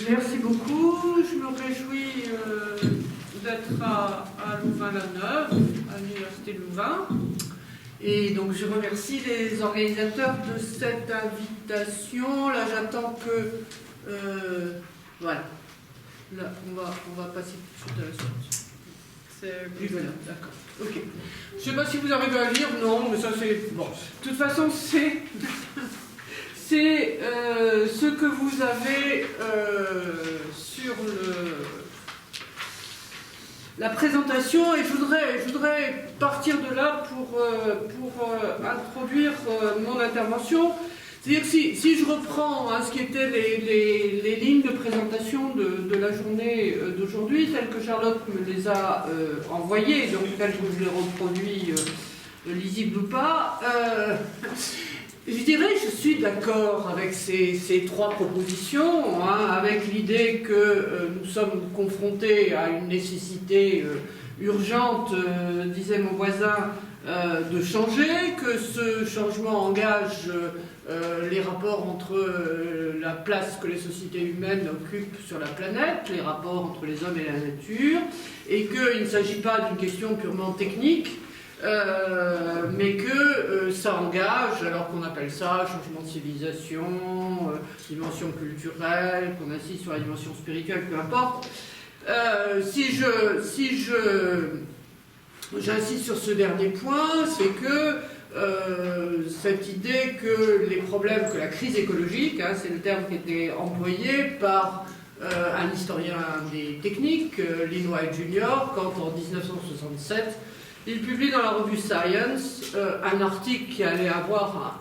Merci beaucoup. Je me réjouis d'être à Louvain-la-Neuve, à l'Université de Louvain. Et donc je remercie les organisateurs de cette invitation. Là, j'attends que... voilà. Là, on va passer tout de suite à la suite. C'est plus voilà, d'accord. Ok. Je ne sais pas si vous arrivez à lire, non, mais ça c'est... Bon. De toute façon, c'est... C'est ce que vous avez sur la présentation, et je voudrais partir de là pour introduire mon intervention. C'est-à-dire que si je reprends ce qui étaient les lignes de présentation de la journée d'aujourd'hui, telles que Charlotte me les a envoyées, donc telles que je les reproduis, lisibles ou pas, je dirais que je suis d'accord avec ces trois propositions, avec l'idée que nous sommes confrontés à une nécessité urgente, disait mon voisin, de changer, que ce changement engage les rapports entre la place que les sociétés humaines occupent sur la planète, les rapports entre les hommes et la nature, et qu'il ne s'agit pas d'une question purement technique, mais que ça engage, alors qu'on appelle ça changement de civilisation, dimension culturelle, qu'on insiste sur la dimension spirituelle, peu importe. J'insiste sur ce dernier point, c'est que cette idée que les problèmes, que la crise écologique, c'est le terme qui était employé par un historien des techniques, Lin White Jr., quand en 1967, il publie dans la revue Science un article qui allait avoir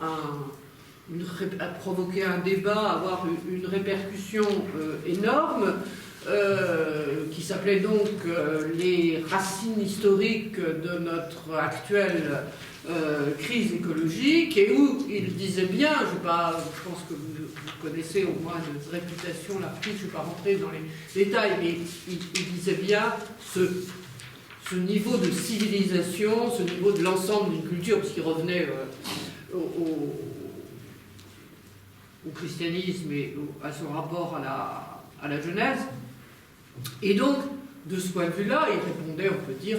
provoquer un débat, avoir une répercussion énorme, qui s'appelait donc les racines historiques de notre actuelle crise écologique, et où il disait bien, je pense que vous connaissez au moins de réputation l'article, je ne vais pas rentrer dans les détails, mais il disait bien ce niveau de civilisation, ce niveau de l'ensemble d'une culture, parce qu'il revenait au christianisme et à son rapport à la Genèse. Et donc, de ce point de vue-là, il répondait, on peut dire,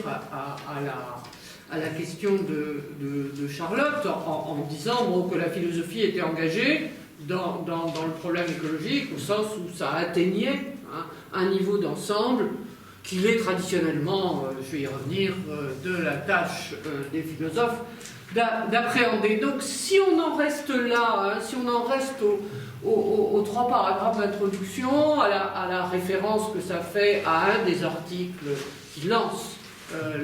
à la question de Charlotte, en disant bon, que la philosophie était engagée dans le problème écologique, au sens où ça atteignait un niveau d'ensemble qu'il est traditionnellement, je vais y revenir, de la tâche des philosophes d'appréhender. Donc si on en reste là, si on en reste aux trois paragraphes d'introduction, à la référence que ça fait à un des articles qui lance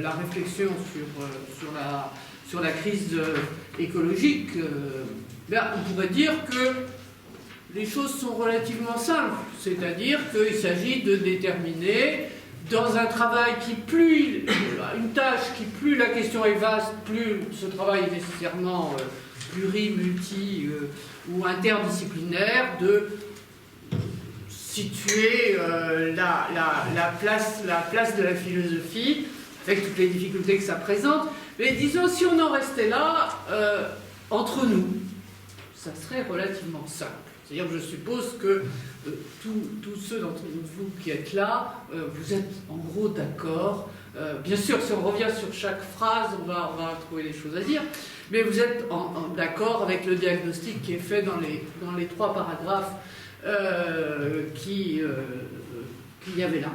la réflexion sur la crise écologique, on pourrait dire que les choses sont relativement simples, c'est-à-dire qu'il s'agit de déterminer dans un travail une tâche qui, plus la question est vaste, plus ce travail est nécessairement multi ou interdisciplinaire, de situer la place de la philosophie, avec toutes les difficultés que ça présente. Mais disons, si on en restait là, entre nous, ça serait relativement simple. C'est-à-dire que je suppose que tous ceux d'entre vous qui êtes là, vous êtes en gros d'accord. Bien sûr, si on revient sur chaque phrase, on va trouver des choses à dire, mais vous êtes d'accord avec le diagnostic qui est fait dans les trois paragraphes qu'il y avait là.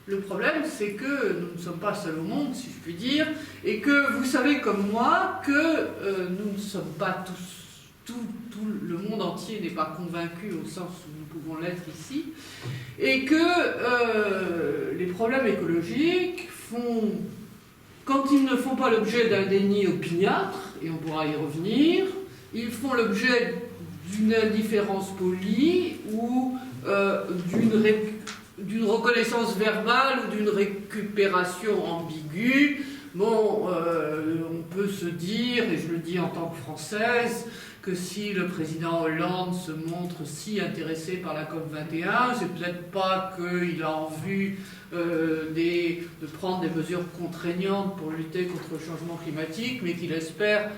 Le problème, c'est que nous ne sommes pas seuls au monde, si je puis dire, et que vous savez comme moi que nous ne sommes pas tous, tout le monde entier n'est pas convaincu au sens où nous pouvons l'être ici, et que les problèmes écologiques quand ils ne font pas l'objet d'un déni opiniâtre, et on pourra y revenir, ils font l'objet d'une indifférence polie ou d'une reconnaissance verbale ou d'une récupération ambiguë. Bon, on peut se dire, et je le dis en tant que Française, que si le président Hollande se montre si intéressé par la COP21, c'est peut-être pas qu'il a en vue de prendre des mesures contraignantes pour lutter contre le changement climatique, mais qu'il espère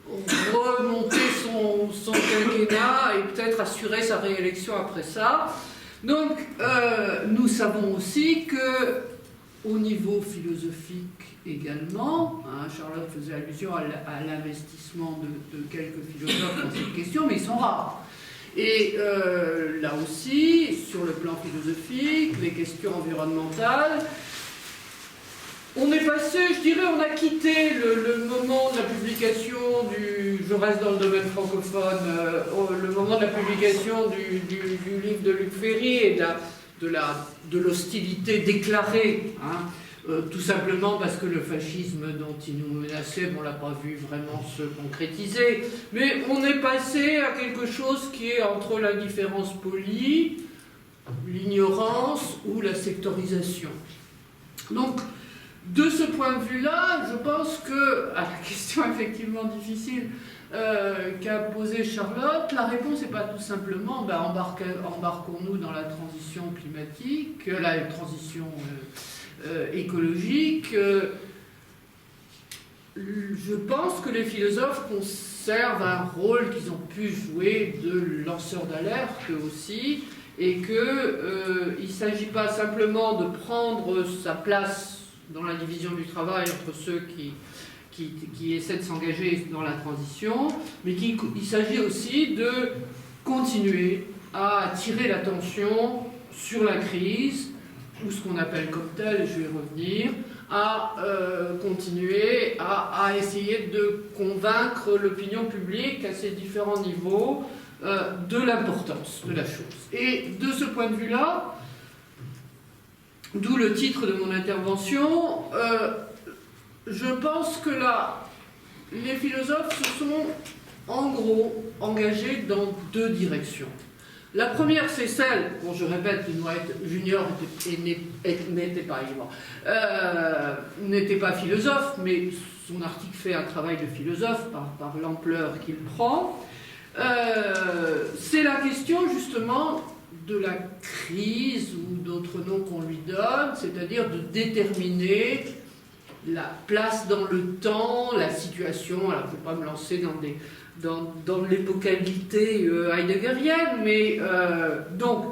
remonter son quinquennat et peut-être assurer sa réélection après ça. Donc, nous savons aussi que, au niveau philosophique également, hein, Charlotte faisait allusion à l'investissement de quelques philosophes dans cette question, mais ils sont rares. Et là aussi, sur le plan philosophique, les questions environnementales, on est passé, je dirais, on a quitté le moment de la publication je reste dans le domaine francophone, le moment de la publication du livre de Luc Ferry et de l'hostilité déclarée, hein, tout simplement parce que le fascisme dont il nous menaçait, on ne l'a pas vu vraiment se concrétiser, mais on est passé à quelque chose qui est entre l'indifférence polie, l'ignorance ou la sectorisation. Donc, de ce point de vue-là, je pense que, à la question effectivement difficile qu'a posée Charlotte, la réponse n'est pas tout simplement embarquons-nous dans la transition climatique, la transition écologique. Je pense que les philosophes conservent un rôle qu'ils ont pu jouer de lanceurs d'alerte aussi, et qu'il ne s'agit pas simplement de prendre sa place dans la division du travail entre ceux qui essaient de s'engager dans la transition, mais il s'agit aussi de continuer à attirer l'attention sur la crise, ou ce qu'on appelle comme tel, et je vais y revenir, à continuer à essayer de convaincre l'opinion publique à ces différents niveaux de l'importance de la chose. Et de ce point de vue-là, d'où le titre de mon intervention, je pense que là, les philosophes se sont en gros engagés dans deux directions. La première, c'est celle, bon je répète, White Junior n'était pas philosophe, mais son article fait un travail de philosophe par l'ampleur qu'il prend. C'est la question justement de la crise, ou d'autres noms qu'on lui donne, c'est-à-dire de déterminer la place dans le temps, la situation. Alors je ne vais pas me lancer dans l'épocalité heideggerienne, mais donc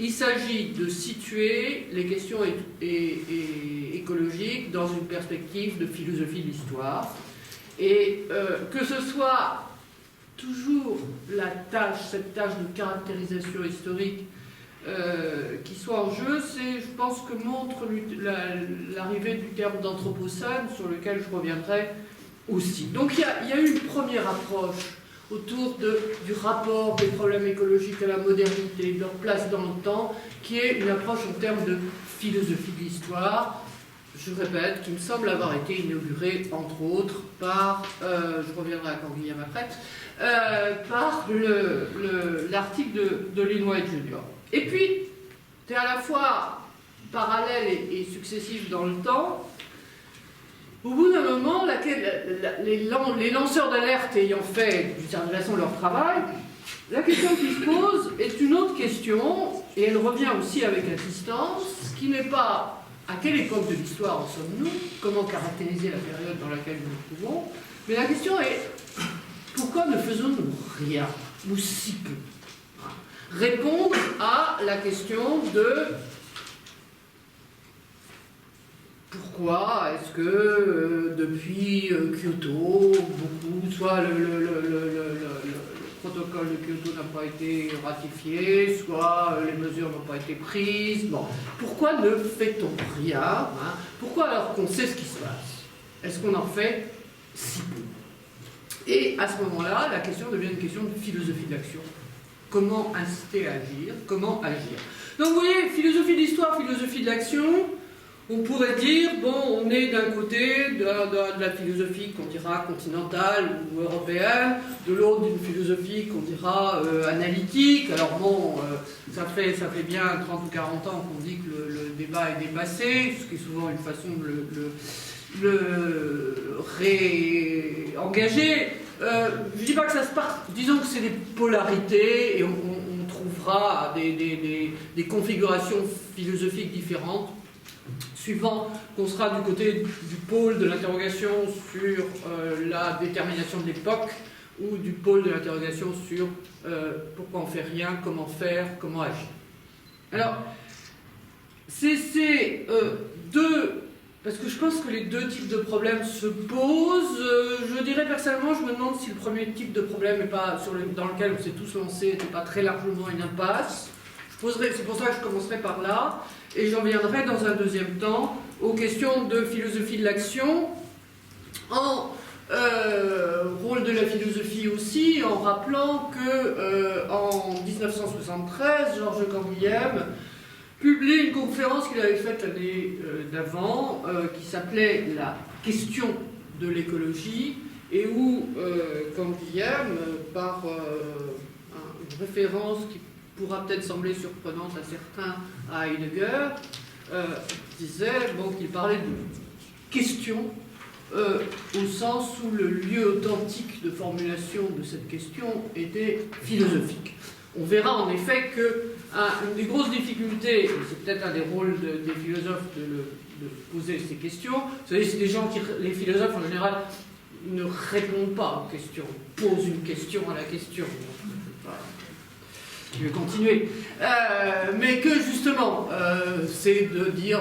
il s'agit de situer les questions écologiques dans une perspective de philosophie de l'histoire, et que ce soit toujours cette tâche de caractérisation historique qui soit en jeu, c'est, je pense, que montre l'arrivée du terme d'anthropocène, sur lequel je reviendrai aussi. Donc il y a eu une première approche autour du rapport des problèmes écologiques à la modernité, de leur place dans le temps, qui est une approche en termes de philosophie de l'histoire, je répète, qui me semble avoir été inaugurée, entre autres, par, je reviendrai à Canguilhem après, par l'article de Lynn White Jr. Et puis, c'est à la fois parallèle et successif dans le temps. Au bout d'un moment, les lanceurs d'alerte ayant fait d'une certaine façon leur travail, la question qui se pose est une autre question, et elle revient aussi avec insistance, qui n'est pas à quelle époque de l'histoire en sommes-nous, comment caractériser la période dans laquelle nous nous trouvons, mais la question est pourquoi ne faisons-nous rien, ou si peu? Répondre à la question de pourquoi est-ce que depuis Kyoto, soit le protocole de Kyoto n'a pas été ratifié, soit les mesures n'ont pas été prises. Bon. Pourquoi ne fait-on rien, hein? Pourquoi, alors qu'on sait ce qui se passe, est-ce qu'on en fait si peu? Et à ce moment-là, la question devient une question de philosophie de l'action. Comment inciter à agir? Comment agir? Donc vous voyez, philosophie de l'histoire, philosophie de l'action, on pourrait dire, bon, on est d'un côté de la philosophie qu'on dira continentale ou européenne, de l'autre d'une philosophie qu'on dira analytique. Alors bon, ça fait bien 30 ou 40 ans qu'on dit que le débat est dépassé, ce qui est souvent une façon de le réengager. Je ne dis pas que ça se part, disons que c'est des polarités, et on trouvera des configurations philosophiques différentes suivant qu'on sera du côté du pôle de l'interrogation sur la détermination de l'époque, ou du pôle de l'interrogation sur pourquoi on fait rien, comment faire, comment agir. Alors, c'est ces deux... Parce que je pense que les deux types de problèmes se posent. Je dirais personnellement, je me demande si le premier type de problème est pas dans lequel on s'est tous lancés n'était pas très largement une impasse. C'est pour ça que je commencerai par là, et j'en viendrai dans un deuxième temps aux questions de philosophie de l'action, en rôle de la philosophie aussi, en rappelant que en 1973, Georges Canguilhem publie une conférence qu'il avait faite l'année d'avant, qui s'appelait « La question de l'écologie », et où Canguilhem, par une référence qui pourra peut-être sembler surprenante à certains à Heidegger, disait qu'il parlait de question au sens où le lieu authentique de formulation de cette question était philosophique. On verra en effet que une des grosses difficultés, c'est peut-être un des rôles des philosophes de poser ces questions, vous savez, c'est des gens les philosophes en général ne répondent pas aux questions, posent une question à la question. Je vais continuer. Mais que justement, c'est de dire,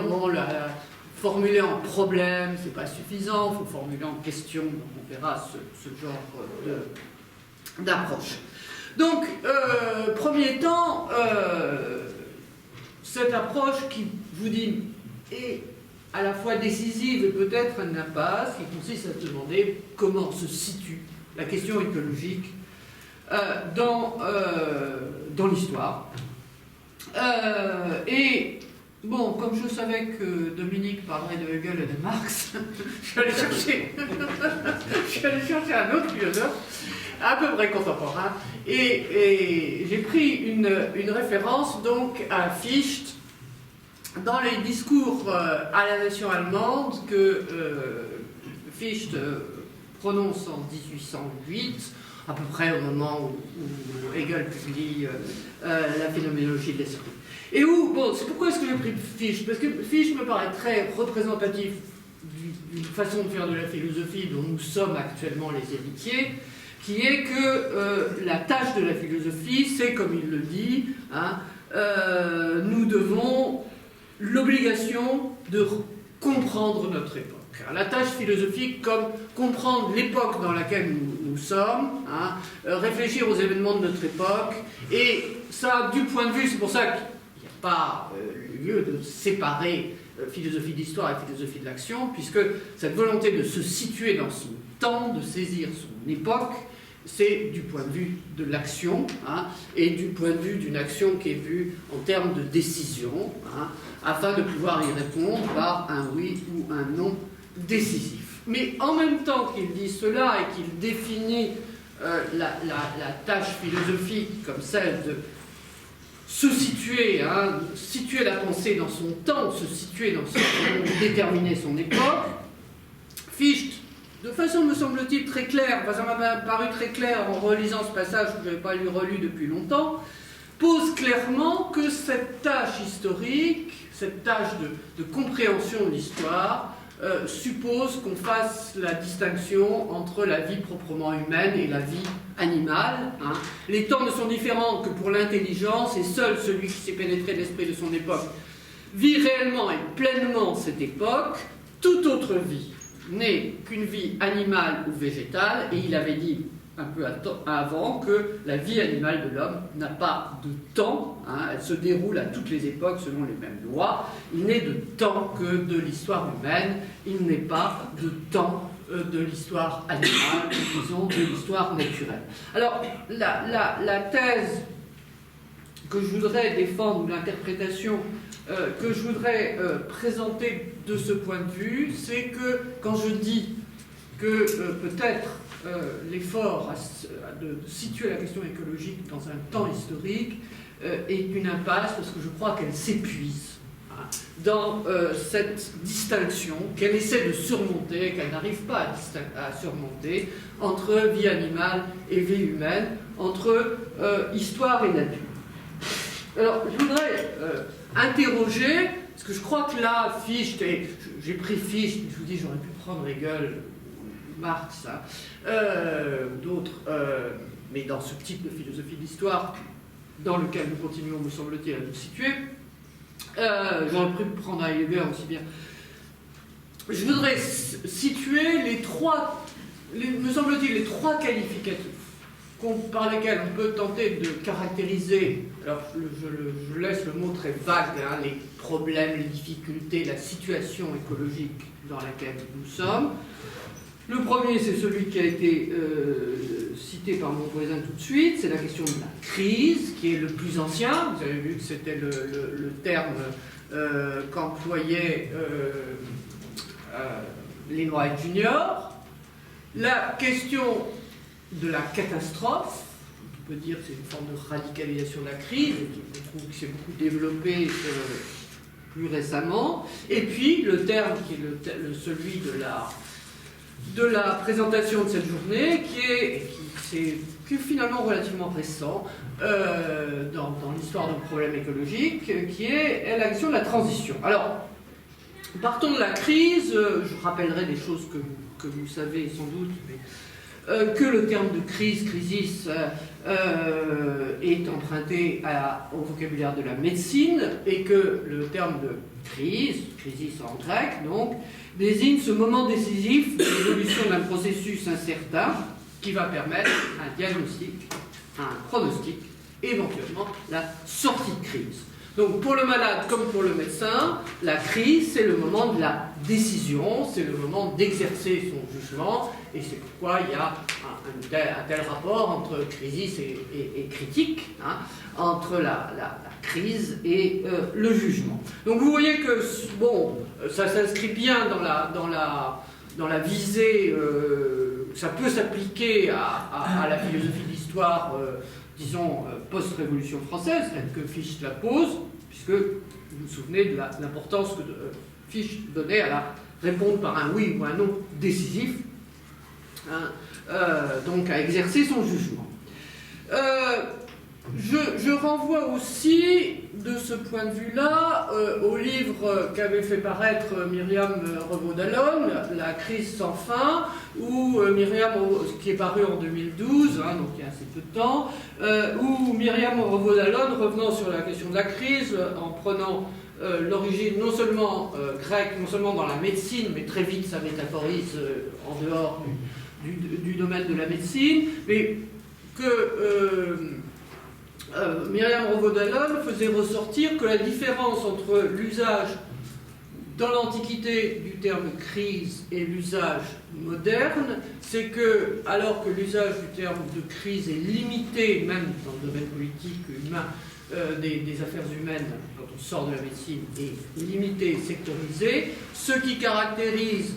formuler en problème, c'est pas suffisant, il faut formuler en question, donc on verra ce genre d'approche. Donc, premier temps, cette approche qui, je vous dis, est à la fois décisive et peut-être une impasse, qui consiste à se demander comment se situe la question écologique dans l'histoire. Et, bon, comme je savais que Dominique parlerait de Hegel et de Marx, je suis allé chercher un autre philosophe, à peu près contemporain, et j'ai pris une référence donc à Fichte dans les discours à la nation allemande que Fichte prononce en 1808, à peu près au moment où Hegel publie la phénoménologie de l'esprit. Et où, c'est pourquoi est-ce que j'ai pris Fichte? Parce que Fichte me paraît très représentatif d'une façon de faire de la philosophie dont nous sommes actuellement les héritiers, qui est que la tâche de la philosophie, c'est, comme il le dit, nous devons l'obligation de comprendre notre époque. La tâche philosophique comme comprendre l'époque dans laquelle nous sommes, réfléchir aux événements de notre époque, et ça, du point de vue, c'est pour ça qu'il n'y a pas lieu de séparer philosophie d'histoire et philosophie de l'action, puisque cette volonté de se situer dans son temps, de saisir son époque, c'est du point de vue de l'action, et du point de vue d'une action qui est vue en termes de décision, afin de pouvoir y répondre par un oui ou un non décisif. Mais en même temps qu'il dit cela et qu'il définit la tâche philosophique comme celle de se situer, situer la pensée dans son temps, se situer dans son temps, déterminer son époque, Fichte, de façon, me semble-t-il, très claire, ça m'a paru très clair en relisant ce passage que je n'avais pas lu relu depuis longtemps, pose clairement que cette tâche historique, cette tâche de compréhension de l'histoire, suppose qu'on fasse la distinction entre la vie proprement humaine et la vie animale. Les temps ne sont différents que pour l'intelligence, et seul celui qui s'est pénétré l'esprit de son époque vit réellement et pleinement cette époque. Toute autre vie n'est qu'une vie animale ou végétale, et il avait dit un peu avant que la vie animale de l'homme n'a pas de temps, elle se déroule à toutes les époques selon les mêmes lois. Il n'est de temps que de l'histoire humaine, il n'est pas de temps de l'histoire animale, disons de l'histoire naturelle. Alors, la thèse que je voudrais défendre, ou l'interprétation que je voudrais présenter de ce point de vue, c'est que quand je dis que peut-être l'effort de situer la question écologique dans un temps historique est une impasse, parce que je crois qu'elle s'épuise dans cette distinction qu'elle essaie de surmonter, qu'elle n'arrive pas à surmonter, entre vie animale et vie humaine, entre histoire et nature. Alors, je voudrais interroger parce que je crois que là, Fichte, et j'ai pris Fichte, je vous dis, j'aurais pu prendre Hegel, Marx, d'autres, mais dans ce type de philosophie de l'histoire, dans lequel nous continuons, me semble-t-il, à nous situer, j'aurais pu prendre Heidegger aussi bien. Je voudrais situer me semble-t-il, les trois qualificatifs par lesquels on peut tenter de caractériser, alors je laisse le mot très vague, hein, les problèmes, les difficultés, la situation écologique dans laquelle nous sommes. Le premier, c'est celui qui a été cité par mon voisin tout de suite, c'est la question de la crise, qui est le plus ancien. Vous avez vu que c'était le terme qu'employaient les White Junior. La question de la catastrophe, on peut dire que c'est une forme de radicalisation de la crise, et je trouve que c'est beaucoup développé plus récemment. Et puis le terme qui est celui de la présentation de cette journée, qui est finalement relativement récent dans l'histoire du problème écologique, qui est la question de la transition. Alors, partons de la crise, je rappellerai des choses que vous savez sans doute, mais que le terme de crisis, est emprunté au vocabulaire de la médecine, et que le terme de crisis en grec, donc, désigne ce moment décisif de l'évolution d'un processus incertain qui va permettre un diagnostic, un pronostic, éventuellement la sortie de crise. Donc pour le malade comme pour le médecin, la crise, c'est le moment de la décision, c'est le moment d'exercer son jugement, et c'est pourquoi il y a un tel rapport entre crisis et critique, hein, entre la crise et le jugement. Donc vous voyez que, bon, ça s'inscrit bien dans la visée, ça peut s'appliquer à la philosophie de l'histoire, disons, post-révolution française, telle que Fichte la pose, puisque vous vous souvenez de l'importance que Fichte donnait à la répondre par un oui ou un non décisif, hein, donc à exercer son jugement. Je renvoie aussi, de ce point de vue-là, au livre qu'avait fait paraître Myriam Revaud-Dallon, La crise sans fin, où qui est paru en 2012, hein, donc il y a assez peu de temps, où Myriam Revaud-Dallon, revenant sur la question de la crise, en prenant l'origine non seulement grecque, non seulement dans la médecine, mais très vite ça métaphorise en dehors du domaine de la médecine, mais que Myriam Revaud-Dallon faisait ressortir que la différence entre l'usage dans l'Antiquité du terme crise et l'usage moderne, c'est que, alors que l'usage du terme de crise est limité, même dans le domaine politique humain, des affaires humaines, quand on sort de la médecine, est limité, sectorisé, ce qui caractérise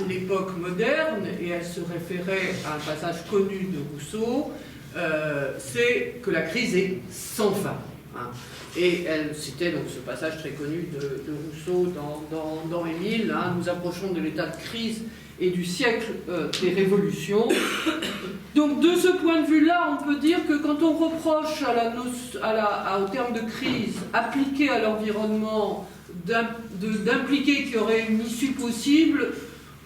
l'époque moderne, et elle se référait à un passage connu de Rousseau, c'est que la crise est sans fin. Hein. Et elle citait donc ce passage très connu de Rousseau dans Émile, hein, nous approchons de l'état de crise et du siècle des révolutions. Donc de ce point de vue-là, on peut dire que quand on reproche au terme de crise appliqué à l'environnement d'impliquer qu'il y aurait une issue possible,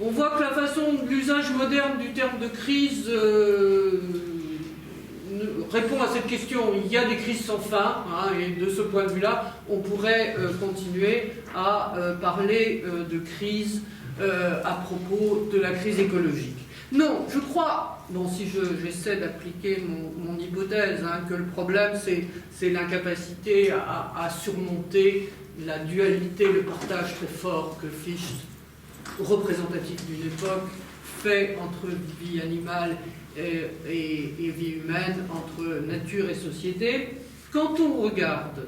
on voit que la façon de l'usage moderne du terme de crise répond à cette question. Il y a des crises sans fin, hein, et de ce point de vue-là, on pourrait continuer à parler de crise à propos de la crise écologique. Non, je crois, bon, si j'essaie d'appliquer mon hypothèse, hein, que le problème, c'est l'incapacité à surmonter la dualité, le partage très fort que Fichte, représentatif d'une époque, fait entre vie animale et vie humaine, entre nature et société. Quand on regarde,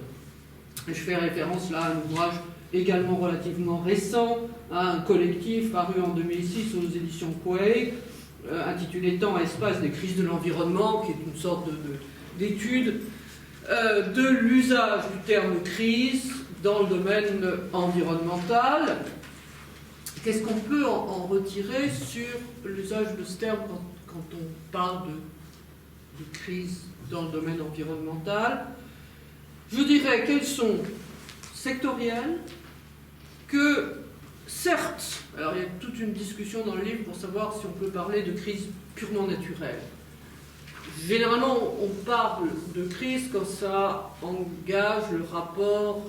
je fais référence là à un ouvrage également relativement récent, à un collectif paru en 2006 aux éditions Quay, intitulé Temps et espace des crises de l'environnement, qui est une sorte d'étude de l'usage du terme crise dans le domaine environnemental. Qu'est-ce qu'on peut en retirer sur l'usage de ce terme quand on parle de crise dans le domaine environnemental? Je dirais quels sont sectorielle, que certes, alors il y a toute une discussion dans le livre pour savoir si on peut parler de crise purement naturelle. Généralement, on parle de crise quand ça engage le rapport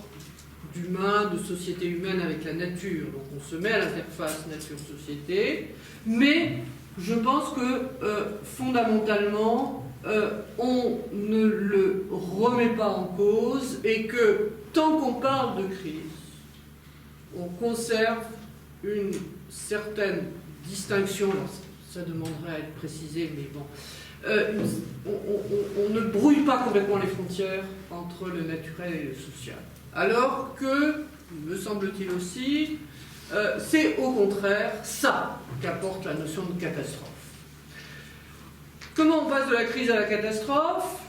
d'humain, de société humaine avec la nature. Donc on se met à l'interface nature-société, mais je pense que fondamentalement, on ne le remet pas en cause et que tant qu'on parle de crise, on conserve une certaine distinction, alors ça demanderait à être précisé, mais bon, on ne brouille pas complètement les frontières entre le naturel et le social. Alors que, me semble-t-il aussi, c'est au contraire ça qu'apporte la notion de catastrophe. Comment on passe de la crise à la catastrophe?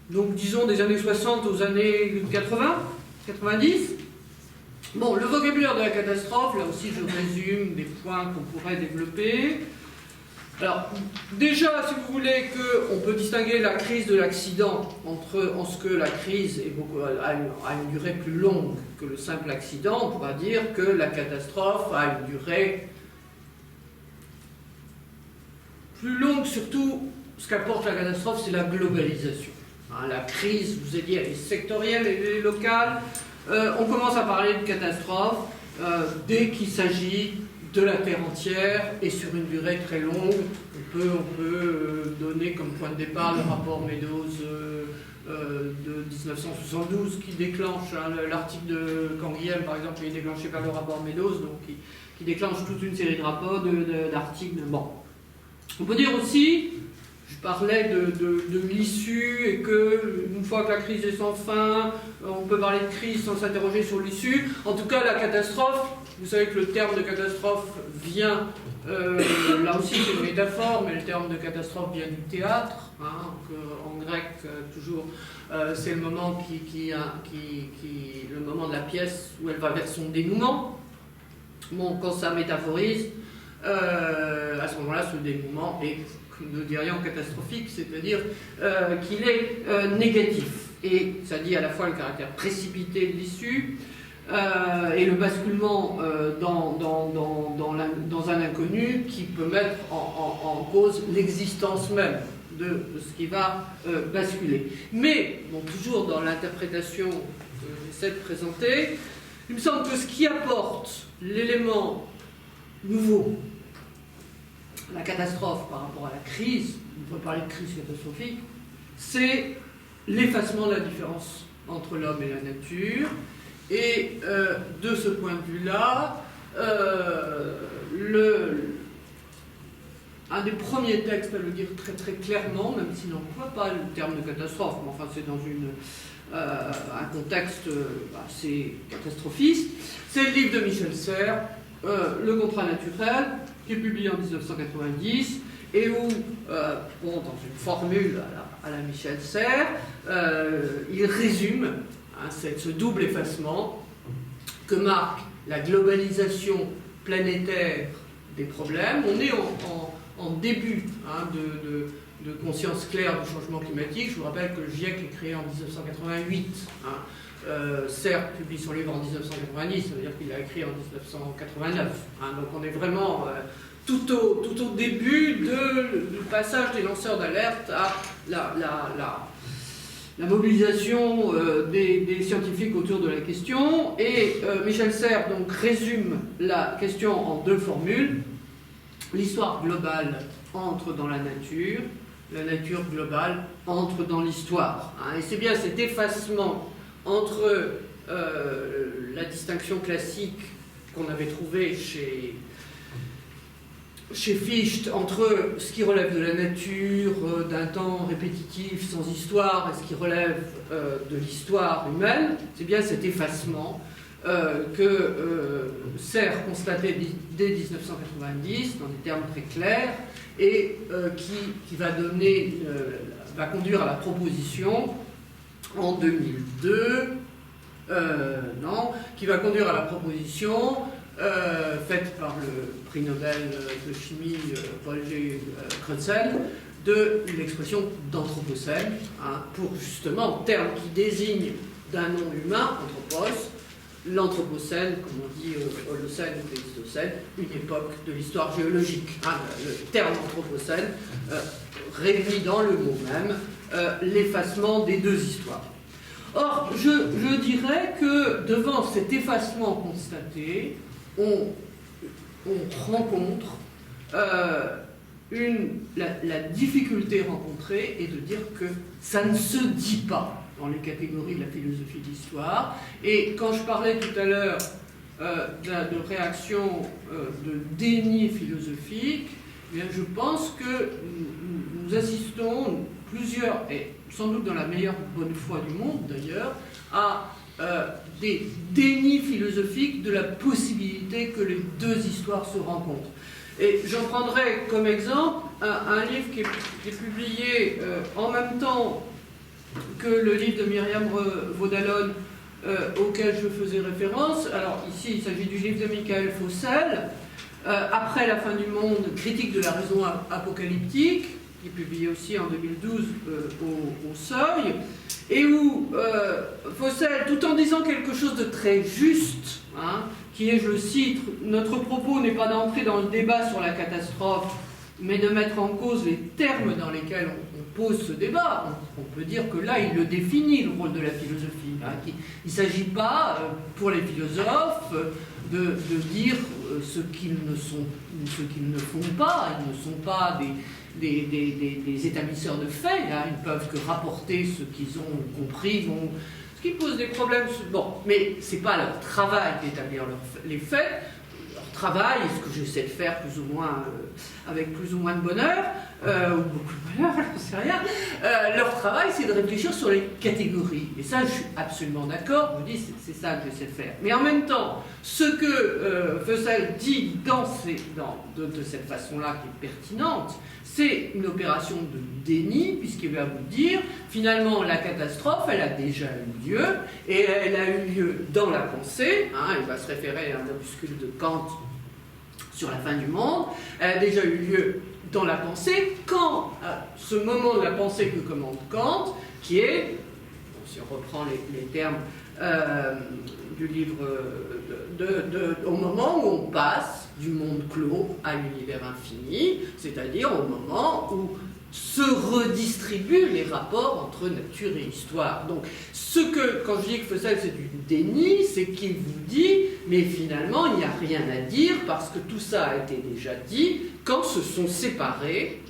Donc disons des années 60 aux années 80, 90. Bon, le vocabulaire de la catastrophe, là aussi je résume des points qu'on pourrait développer. Alors, déjà, si vous voulez, qu'on peut distinguer la crise de l'accident en ce que la crise a une durée plus longue que le simple accident, on pourra dire que la catastrophe a une durée plus longue. Surtout, ce qu'apporte la catastrophe, c'est la globalisation. La crise, je vous ai dit, elle est sectorielle, elle est locale. On commence à parler de catastrophe dès qu'il s'agit de la Terre entière et sur une durée très longue. On peut donner comme point de départ le rapport Meadows de 1972 qui déclenche l'article de Canguilhem, par exemple, qui est déclenché par le rapport Meadows, donc qui déclenche toute une série de rapports, d'articles. Bon. On peut dire aussi, je parlais de l'issue et que une fois que la crise est sans fin, on peut parler de crise sans s'interroger sur l'issue. En tout cas, la catastrophe, vous savez que le terme de catastrophe vient, là aussi c'est une métaphore, mais le terme de catastrophe vient du théâtre, en grec toujours, c'est le moment le moment de la pièce où elle va vers son dénouement. Bon, quand ça métaphorise, à ce moment-là, ce dénouement est, nous dirions, catastrophique, c'est-à-dire qu'il est négatif. Et ça dit à la fois le caractère précipité de l'issue et le basculement dans un inconnu qui peut mettre en cause l'existence même de ce qui va basculer. Mais, bon, toujours dans l'interprétation que j'essaie de présenter, il me semble que ce qui apporte l'élément nouveau, la catastrophe par rapport à la crise, on peut parler de crise catastrophique, c'est l'effacement de la différence entre l'homme et la nature. Et de ce point de vue-là, un des premiers textes à le dire très très clairement, même s'il n'emploie pas le terme de catastrophe, mais enfin c'est dans un contexte assez catastrophiste, c'est le livre de Michel Serres, Le contrat naturel, qui est publié en 1990, et où, dans une formule à la Michel Serres, il résume ce double effacement que marque la globalisation planétaire des problèmes. On est en début de conscience claire du changement climatique. Je vous rappelle que le GIEC est créé en 1988. Serres publie son livre en 1990, ça veut dire qu'il l'a écrit en 1989. Donc on est vraiment tout au début du passage des lanceurs d'alerte à la mobilisation des scientifiques autour de la question. Et Michel Serres donc résume la question en deux formules. L'histoire globale entre dans la nature globale entre dans l'histoire. Et c'est bien cet effacement entre la distinction classique qu'on avait trouvée chez Fichte, entre ce qui relève de la nature, d'un temps répétitif, sans histoire, et ce qui relève de l'histoire humaine, c'est bien cet effacement que Serres constatait dès 1990, dans des termes très clairs, et qui va conduire à la proposition en 2002, qui va conduire à la proposition faite par le prix Nobel de chimie Paul G. Crutzen de l'expression d'anthropocène, pour justement, terme qui désigne d'un nom humain, anthropos, l'Anthropocène, comme on dit Holocène ou Pléistocène, une époque de l'histoire géologique. Hein, le terme Anthropocène réunit dans le mot même l'effacement des deux histoires. Or, je dirais que devant cet effacement constaté, on rencontre la difficulté rencontrée est de dire que ça ne se dit pas dans les catégories de la philosophie de l'histoire. Et quand je parlais tout à l'heure de réaction de déni philosophique, eh bien, je pense que nous assistons plusieurs, et sans doute dans la meilleure bonne foi du monde d'ailleurs, à des dénis philosophiques de la possibilité que les deux histoires se rencontrent. Et j'en prendrai comme exemple un livre qui est publié en même temps que le livre de Myriam Vaudalon auquel je faisais référence. Alors ici, il s'agit du livre de Michael Fossel, Après la fin du monde, critique de la raison apocalyptique, qui est publié aussi en 2012 au Seuil, et où Fossel, tout en disant quelque chose de très juste, hein, qui est, je le cite, « Notre propos n'est pas d'entrer dans le débat sur la catastrophe, mais de mettre en cause les termes dans lesquels on pose ce débat. » On peut dire que là, il le définit, le rôle de la philosophie. Hein, il ne s'agit pas, pour les philosophes, de dire ce qu'ils ne font pas. Ils ne sont pas des établisseurs de faits. Hein, ils ne peuvent que rapporter ce qu'ils ont compris, ce qui pose des problèmes. Bon, mais ce n'est pas leur travail d'établir les faits. Leur travail, et ce que j'essaie de faire plus ou moins, avec plus ou moins de bonheur, ou beaucoup de bonheur, j'en sais rien, leur travail, c'est de réfléchir sur les catégories. Et ça, je suis absolument d'accord, je vous dis, c'est ça que j'essaie de faire. Mais en même temps, ce que Fossel dit de cette façon-là, qui est pertinente, c'est une opération de déni, puisqu'il va vous dire, finalement, la catastrophe, elle a déjà eu lieu, et elle a eu lieu dans la pensée, hein, il va se référer à un opuscule de Kant sur la fin du monde, elle a déjà eu lieu dans la pensée, quand ce moment de la pensée que commande Kant, qui est, si on reprend les termes du livre, au moment où on passe du monde clos à l'univers infini, c'est-à-dire au moment où se redistribuent les rapports entre nature et histoire. Donc, quand je dis que Fossel c'est du déni, c'est qu'il vous dit, mais finalement, il n'y a rien à dire parce que tout ça a été déjà dit quand se sont séparés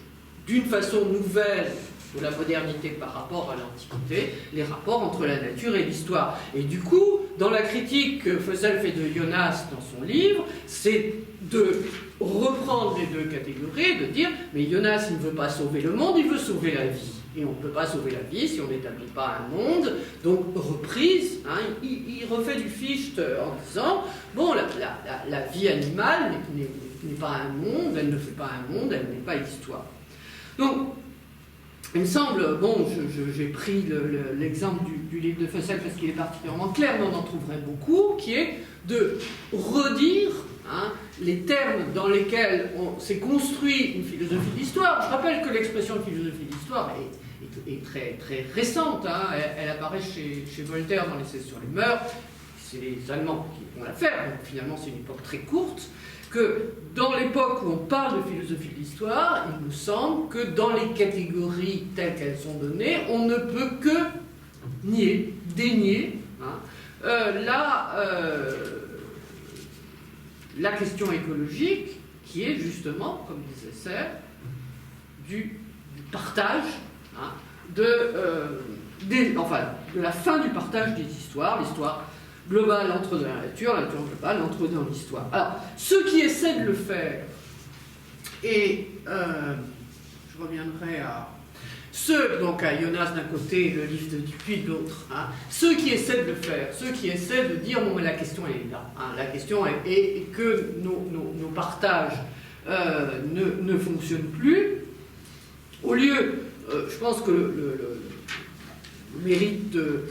d'une façon nouvelle de la modernité par rapport à l'Antiquité, les rapports entre la nature et l'histoire. Et du coup, dans la critique que Fossel fait de Jonas dans son livre, c'est de reprendre les deux catégories, de dire, mais Jonas, il ne veut pas sauver le monde, il veut sauver la vie. Et on ne peut pas sauver la vie si on n'établit pas un monde. Donc, reprise, hein, il refait du Fichte en disant, bon, la vie animale n'est pas un monde, elle ne fait pas un monde, elle n'est pas l'histoire. Donc, il me semble, bon, j'ai pris l'exemple du livre de Fossel parce qu'il est particulièrement clair, mais on en trouverait beaucoup, qui est de redire hein, les termes dans lesquels s'est construit une philosophie de l'histoire. Je rappelle que l'expression de philosophie de l'histoire est très, très récente. Hein. Elle apparaît chez Voltaire dans l'essai sur les mœurs. C'est les Allemands qui vont la faire, donc finalement c'est une époque très courte. Que dans l'époque où on parle de philosophie de l'histoire, il me semble que dans les catégories telles qu'elles sont données, on ne peut que dénier hein, la question écologique qui est justement, comme disait Serre, du partage, hein, de la fin du partage des histoires, l'histoire global entre dans la nature globale entre dans l'histoire. Alors, ceux qui essaient de le faire, et je reviendrai à ceux, donc à Jonas d'un côté, le livre de Dupuy de l'autre, hein, ceux qui essaient de le faire, ceux qui essaient de dire, bon, mais la question elle est là, hein, la question est que nos partages ne fonctionnent plus, au lieu, je pense que le mérite de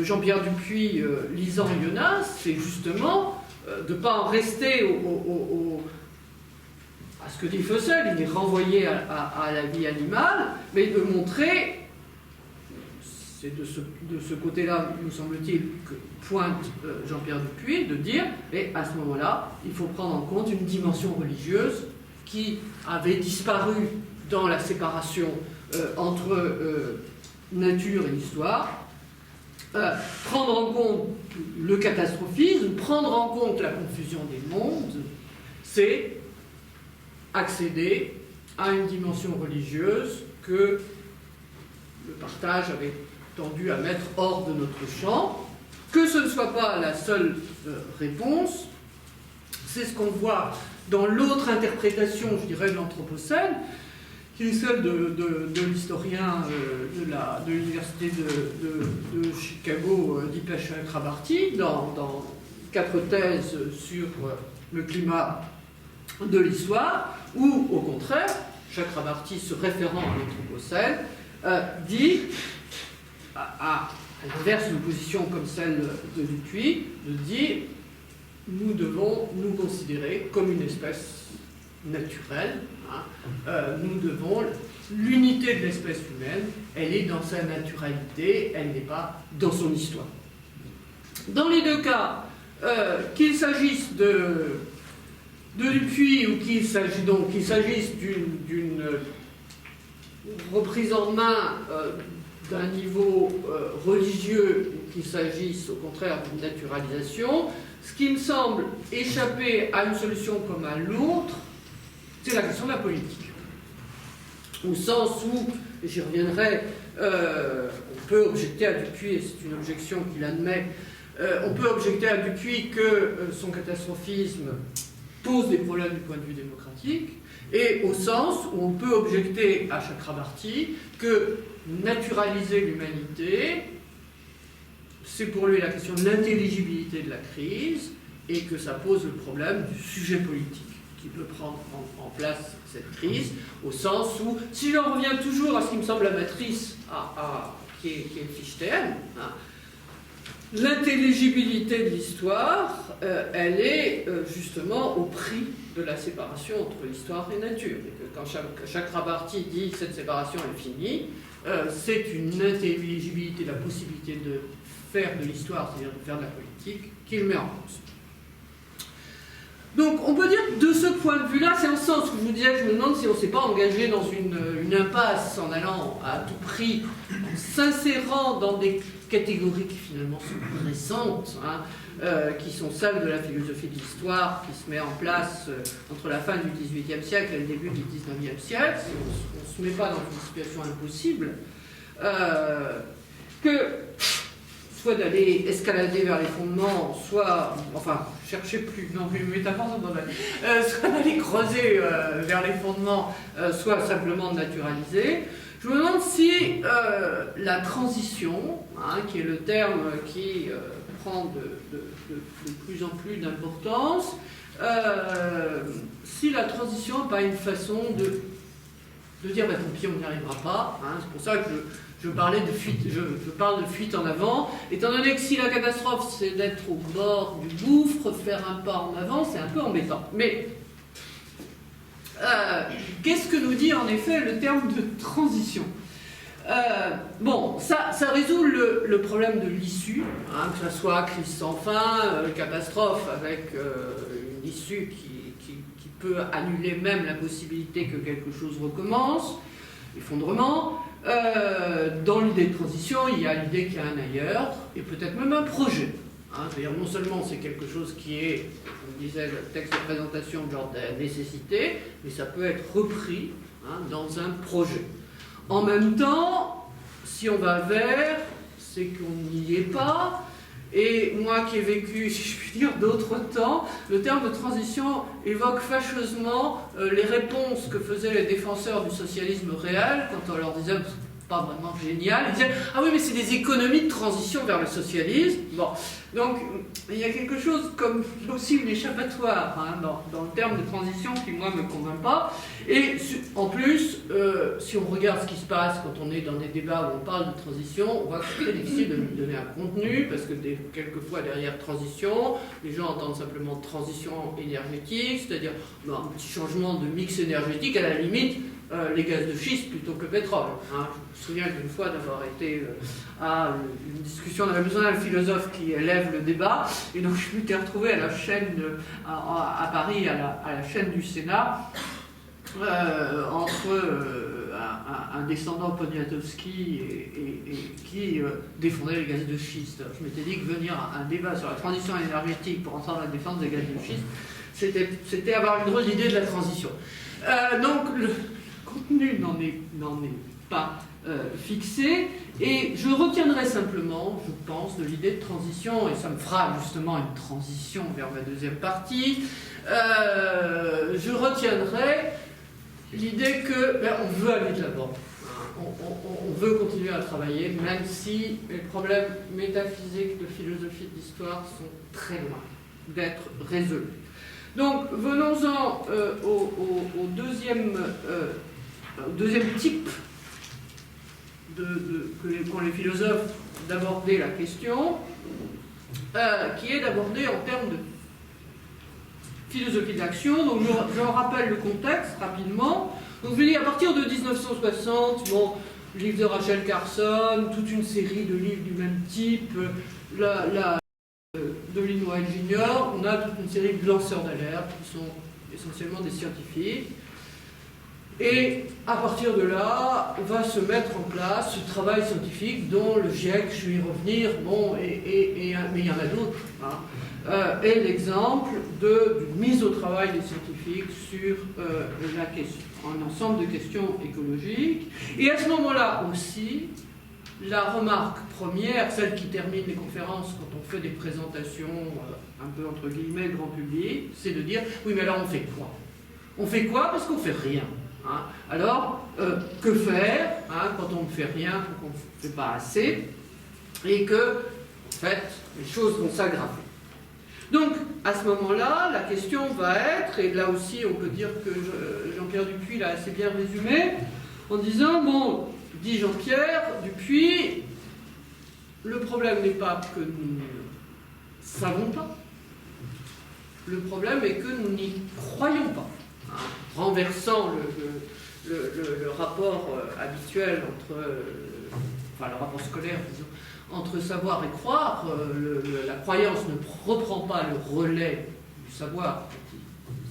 Jean-Pierre Dupuy lisant Jonas, c'est justement de ne pas en rester à ce que dit Fossel, il est renvoyé à la vie animale, mais de montrer c'est de ce côté-là, nous semble-t-il, que pointe Jean-Pierre Dupuy, de dire, et à ce moment-là, il faut prendre en compte une dimension religieuse qui avait disparu dans la séparation entre nature et histoire, prendre en compte le catastrophisme, prendre en compte la confusion des mondes, c'est accéder à une dimension religieuse que le partage avait tendu à mettre hors de notre champ. Que ce ne soit pas la seule réponse, c'est ce qu'on voit dans l'autre interprétation, je dirais, de l'Anthropocène, qui est celle de l'historien de l'université de Chicago, Dipesh Chakrabarty, dans 4 thèses sur le climat de l'histoire, où, au contraire, Chakrabarty, se référant à l'Anthropocène, dit, à l'inverse d'une position comme celle de Dupuy, de dire nous devons nous considérer comme une espèce naturelle. Nous devons, l'unité de l'espèce humaine, elle est dans sa naturalité, elle n'est pas dans son histoire. Dans les deux cas, qu'il s'agisse de Dupuy ou qu'il s'agisse d'une reprise en main d'un niveau religieux ou qu'il s'agisse au contraire d'une naturalisation, ce qui me semble échapper à une solution comme à l'autre, c'est la question de la politique. Au sens où, et j'y reviendrai, on peut objecter à Dupuy, et c'est une objection qu'il admet, on peut objecter à Dupuy que son catastrophisme pose des problèmes du point de vue démocratique, et au sens où on peut objecter à Chakrabarty que naturaliser l'humanité, c'est pour lui la question de l'intelligibilité de la crise, et que ça pose le problème du sujet politique qui peut prendre en place cette crise, au sens où, si j'en reviens toujours à ce qui me semble la matrice qui est Fichte, l'intelligibilité de l'histoire, elle est justement au prix de la séparation entre l'histoire et nature. Et que quand Chakrabarty dit que cette séparation est finie, c'est une intelligibilité, la possibilité de faire de l'histoire, c'est-à-dire de faire de la politique, qu'il met en cause. Donc on peut dire que de ce point de vue-là, c'est en ce sens que je vous disais, je me demande si on ne s'est pas engagé dans une impasse en allant à tout prix, en s'insérant dans des catégories qui finalement sont récentes, qui sont celles de la philosophie de l'histoire qui se met en place entre la fin du XVIIIe siècle et le début du XIXe siècle. On ne se met pas dans une situation impossible, que soit d'aller escalader vers les fondements, soit, enfin, cherchez plus, non, mais métaphore, soit d'aller creuser vers les fondements, soit simplement de naturaliser. Je me demande si la transition, qui est le terme qui prend de plus en plus d'importance, si la transition n'est pas une façon de dire bah, tant pis, on n'y arrivera pas. C'est pour ça que je parlais de fuite, je parle de fuite en avant, étant donné que si la catastrophe c'est d'être au bord du gouffre, faire un pas en avant, c'est un peu embêtant. Mais qu'est-ce que nous dit en effet le terme de transition ? Bon, ça résout le problème de l'issue, que ce soit crise sans fin, catastrophe avec une issue qui peut annuler même la possibilité que quelque chose recommence, effondrement. Dans l'idée de transition, il y a l'idée qu'il y a un ailleurs, et peut-être même un projet. C'est-à-dire non seulement c'est quelque chose qui est, comme disait le texte de présentation, de l'ordre de la nécessité, mais ça peut être repris dans un projet. En même temps, si on va vers, c'est qu'on n'y est pas. Et moi qui ai vécu, si je puis dire, d'autres temps, le terme de transition évoque fâcheusement les réponses que faisaient les défenseurs du socialisme réel quand on leur disait pas vraiment génial, ils disaient ah oui mais c'est des économies de transition vers le socialisme. Bon, donc il y a quelque chose comme aussi une échappatoire dans le terme de transition qui moi me convainc pas. Et en plus, si on regarde ce qui se passe quand on est dans des débats où on parle de transition, on voit que c'est très difficile de lui donner un contenu parce que quelquefois derrière transition, les gens entendent simplement transition énergétique, c'est-à-dire un petit changement de mix énergétique à la limite. les gaz de schiste plutôt que le pétrole. Hein. Je me souviens d'une fois d'avoir été à une discussion, on avait besoin d'un philosophe qui élève le débat, et donc je m'étais retrouvé à la chaîne, à Paris, à la chaîne du Sénat, entre un descendant Poniatowski et qui défendait les gaz de schiste. Alors, je m'étais dit que venir à un débat sur la transition énergétique pour entendre la défense des gaz de schiste, c'était avoir une drôle d'idée de la transition. Donc le contenu n'en est pas fixé, et je retiendrai simplement, je pense, de l'idée de transition, et ça me fera justement une transition vers ma deuxième partie, je retiendrai l'idée que on veut aller de l'avant, on veut continuer à travailler, même si les problèmes métaphysiques de philosophie de l'histoire sont très loin d'être résolus. Donc, venons-en au deuxième type qu'ont les philosophes d'aborder la question, qui est d'aborder en termes de philosophie de l'action. Donc, je rappelle le contexte rapidement. Donc, je dis à partir de 1960, bon, livre de Rachel Carson, toute une série de livres du même type, de Lynn White Jr., on a toute une série de lanceurs d'alerte qui sont essentiellement des scientifiques. Et à partir de là, va se mettre en place ce travail scientifique dont le GIEC, je vais y revenir, bon, mais il y en a d'autres, hein, est l'exemple d'une mise au travail des scientifiques sur un ensemble de questions écologiques. Et à ce moment-là aussi, la remarque première, celle qui termine les conférences quand on fait des présentations un peu entre guillemets grand public, c'est de dire oui, mais alors on fait quoi? On fait quoi parce qu'on fait rien, hein. Alors que faire, hein, quand on ne fait rien ou qu'on ne fait pas assez, et que en fait les choses vont s'aggraver. Donc à ce moment-là, la question va être, et là aussi on peut dire que Jean-Pierre Dupuy l'a assez bien résumé en disant bon, dit Jean-Pierre Dupuy, le problème n'est pas que nous ne savons pas, le problème est que nous n'y croyons pas. Hein, renversant le rapport habituel entre, enfin le rapport scolaire, disons, entre savoir et croire, la croyance ne reprend pas le relais du savoir qui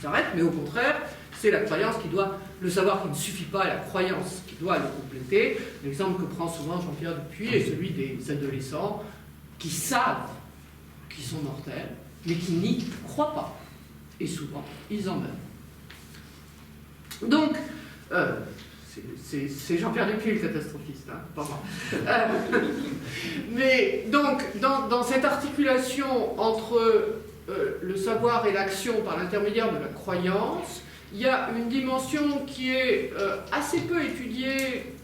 s'arrête, mais au contraire, c'est la croyance qui doit, le savoir qui ne suffit pas, la croyance qui doit le compléter. L'exemple que prend souvent Jean-Pierre Dupuy est celui des adolescents qui savent qu'ils sont mortels, mais qui n'y croient pas. Et souvent, ils en meurent. Donc, c'est Jean-Pierre Dupuy le catastrophiste, hein, pas moi. Mais donc, dans cette articulation entre le savoir et l'action par l'intermédiaire de la croyance, il y a une dimension qui est assez peu étudiée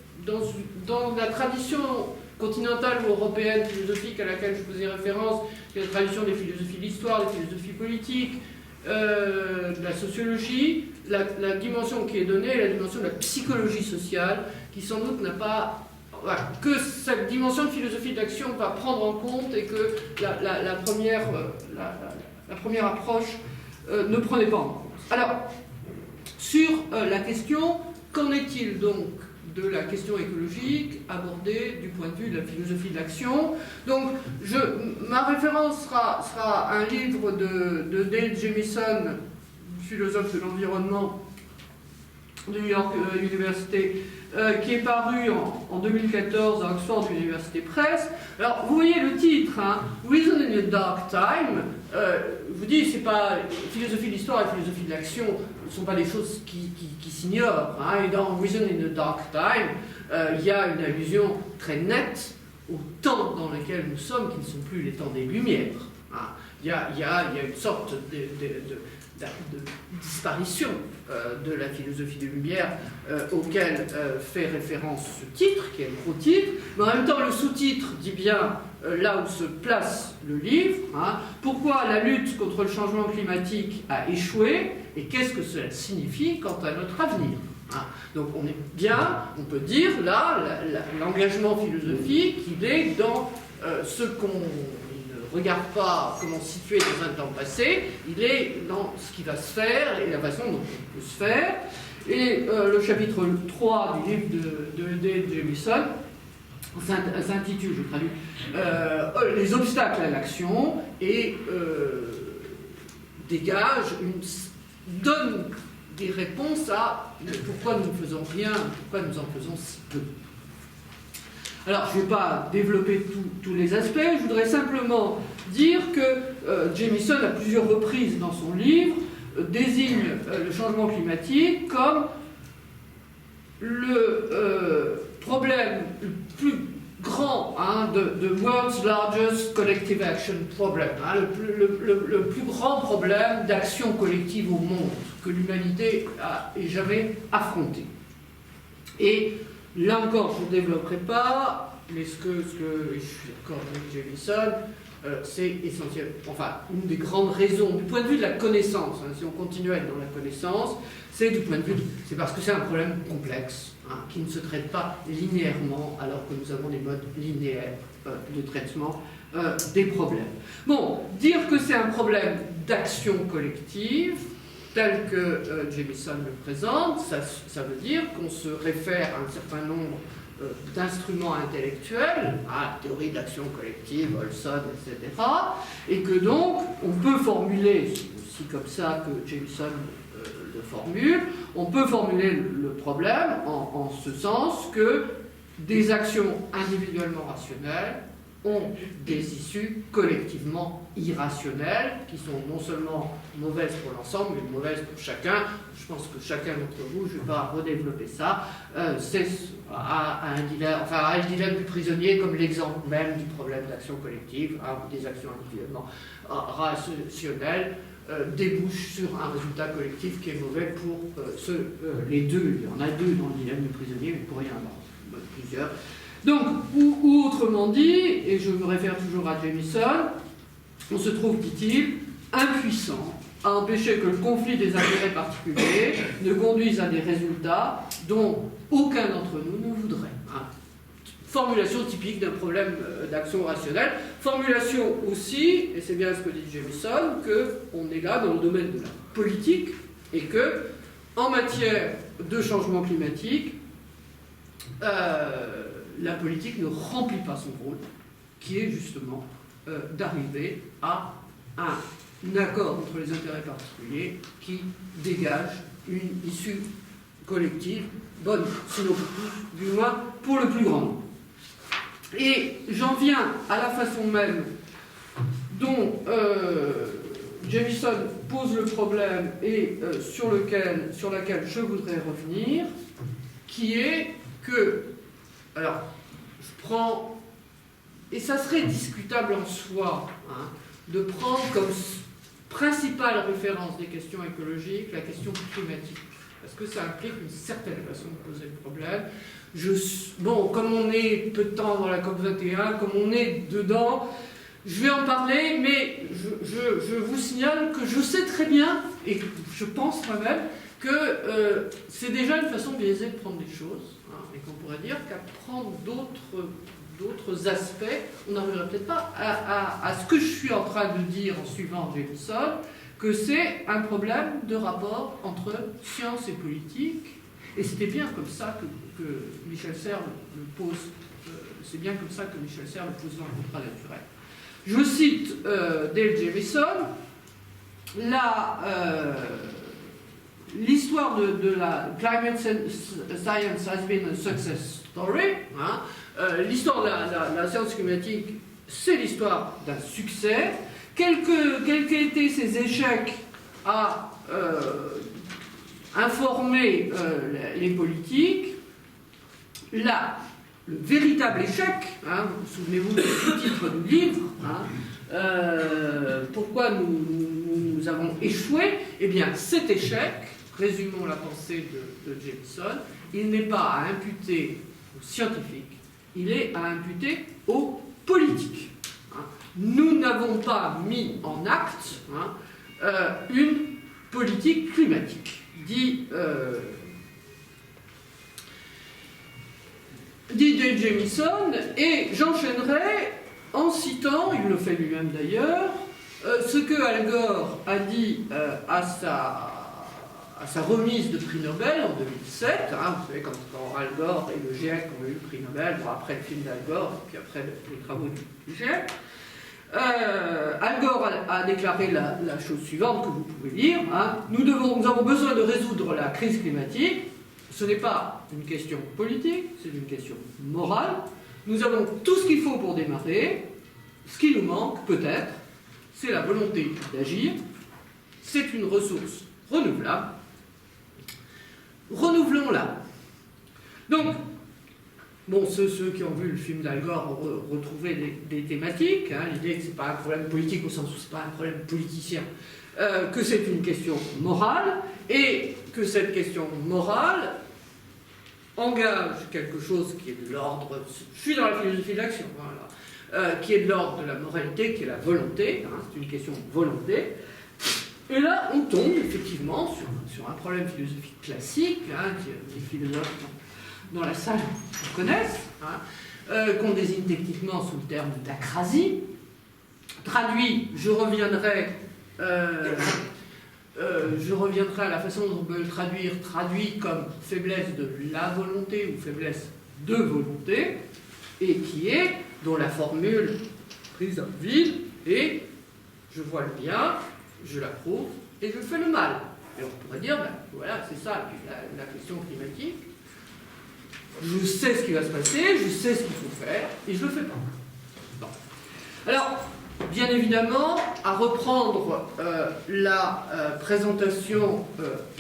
dans la tradition continentale ou européenne philosophique à laquelle je faisais référence, qui est la tradition des philosophies de l'histoire, des philosophies politiques, de la sociologie. La dimension qui est donnée est la dimension de la psychologie sociale, qui sans doute n'a pas... Voilà, que cette dimension de philosophie d'action va prendre en compte et que la première approche ne prenait pas en compte. Alors, sur la question, qu'en est-il donc de la question écologique abordée du point de vue de la philosophie de l'action? Donc, ma référence sera un livre de Dale Jamieson, philosophe de l'environnement de New York University, qui est paru en 2014 à Oxford University Press. Alors, vous voyez le titre, hein, Reason in a Dark Time. Je vous dis, c'est pas philosophie de l'histoire et philosophie de l'action ne sont pas des choses qui s'ignorent. Hein, et dans Reason in a Dark Time, il y a une allusion très nette au temps dans lequel nous sommes, qui ne sont plus les temps des Lumières. Hein. Il y a une sorte de disparition de la philosophie des Lumières auquel fait référence ce titre, qui est le gros titre, mais en même temps le sous-titre dit bien là où se place le livre, hein, pourquoi la lutte contre le changement climatique a échoué et qu'est-ce que cela signifie quant à notre avenir. Hein. Donc on est bien, on peut dire là, l'engagement philosophique, il est dans ce qu'on regarde pas comment se situer dans un temps passé, il est dans ce qui va se faire et la façon dont on peut se faire. Et le chapitre 3 du livre de Jamieson s'intitule, je traduis, les obstacles à l'action et donne des réponses à pourquoi nous ne faisons rien, pourquoi nous en faisons si peu. Alors, je ne vais pas développer tous les aspects, je voudrais simplement dire que Jamieson, à plusieurs reprises dans son livre, désigne le changement climatique comme le problème le plus grand, the world's largest collective action problem, le plus grand problème d'action collective au monde que l'humanité ait jamais affronté. Et là encore, je ne développerai pas, mais je suis d'accord avec Jamieson, c'est essentiel, enfin, une des grandes raisons, du point de vue de la connaissance, si on continue à être dans la connaissance, c'est parce que c'est un problème complexe, qui ne se traite pas linéairement, alors que nous avons des modes linéaires de traitement des problèmes. Bon, dire que c'est un problème d'action collective, tel que Jamieson le présente, ça veut dire qu'on se réfère à un certain nombre d'instruments intellectuels, la théorie de l'action collective, Olson, etc., et que donc on peut formuler, c'est aussi comme ça que Jamieson le formule, on peut formuler le problème en ce sens que des actions individuellement rationnelles ont des issues collectivement irrationnelles, qui sont non seulement mauvaises pour l'ensemble, mais mauvaises pour chacun. Je pense que chacun d'entre vous, je ne vais pas redévelopper ça, c'est un dilemme du prisonnier comme l'exemple même du problème d'action collective, des actions individuellement rationnelles débouchent sur un résultat collectif qui est mauvais pour les deux. Il y en a deux dans le dilemme du prisonnier, mais il pourrait y en avoir plusieurs. Donc, ou autrement dit, et je me réfère toujours à Jamieson, on se trouve, dit-il, impuissant à empêcher que le conflit des intérêts particuliers ne conduise à des résultats dont aucun d'entre nous ne voudrait. Formulation typique d'un problème d'action rationnelle. Formulation aussi, et c'est bien ce que dit Jamieson, qu'on est là dans le domaine de la politique et que, en matière de changement climatique, la politique ne remplit pas son rôle, qui est justement d'arriver à un accord entre les intérêts particuliers qui dégage une issue collective bonne, sinon du moins pour le plus grand nombre. Et j'en viens à la façon même dont Jamieson pose le problème et sur laquelle je voudrais revenir, qui est que, alors, je prends, et ça serait discutable en soi, de prendre comme principale référence des questions écologiques la question climatique, parce que ça implique une certaine façon de poser le problème. Bon, comme on est peu de temps dans la COP21, comme on est dedans, je vais en parler, mais je vous signale que je sais très bien, et je pense moi-même, que c'est déjà une façon biaisée de prendre des choses, et qu'on pourrait dire qu'à prendre d'autres aspects, on n'arriverait peut-être pas à ce que je suis en train de dire en suivant Jamieson, que c'est un problème de rapport entre science et politique, et c'était bien comme ça que Michel Serres le pose, c'est bien comme ça que Michel Serres le pose dans le contrat naturel. Je cite Dale Jamieson, l'histoire de la climate science has been a success story. L'histoire de la science climatique, c'est l'histoire d'un succès. Quels qu'aient été ses échecs à informer les politiques, là, le véritable échec, souvenez-vous du titre du livre, pourquoi nous avons échoué, eh bien cet échec, résumons la pensée de Jamieson, il n'est pas à imputer aux scientifiques, il est à imputer aux politiques. Nous n'avons pas mis en acte une politique climatique, dit Dale Jamieson, et j'enchaînerai en en citant, il le fait lui-même d'ailleurs, ce que Al Gore a dit à sa remise de prix Nobel en 2007, hein, vous savez, quand Al Gore et le GIEC ont eu le prix Nobel, bon, après le film d'Al Gore, et puis après les travaux du GIEC, Al Gore a déclaré la chose suivante que vous pouvez lire, hein, nous avons besoin de résoudre la crise climatique, ce n'est pas une question politique, c'est une question morale, nous avons tout ce qu'il faut pour démarrer, ce qui nous manque peut-être, c'est la volonté d'agir, c'est une ressource renouvelable, renouvelons-la. Donc, bon, ceux qui ont vu le film d'Al Gore ont retrouvé des thématiques, hein, l'idée que ce n'est pas un problème politique au sens où ce n'est pas un problème politicien, que c'est une question morale, et que cette question morale engage quelque chose qui est de l'ordre, je suis dans la philosophie de l'action, voilà, qui est de l'ordre de la moralité, qui est la volonté, hein, c'est une question de volonté. Et là, on tombe effectivement sur un problème philosophique classique, hein, que les philosophes dans la salle connaissent, hein, qu'on désigne techniquement sous le terme d'acrasie. Traduit, je reviendrai à la façon dont on peut le traduire, traduit comme faiblesse de la volonté ou faiblesse de volonté, et dont la formule prise en vide est je vois le bien, je l'approuve et je fais le mal. Et on pourrait dire, ben, voilà, c'est ça la question climatique. Je sais ce qui va se passer, je sais ce qu'il faut faire, et je le fais pas. Bon. Alors, bien évidemment, à reprendre la présentation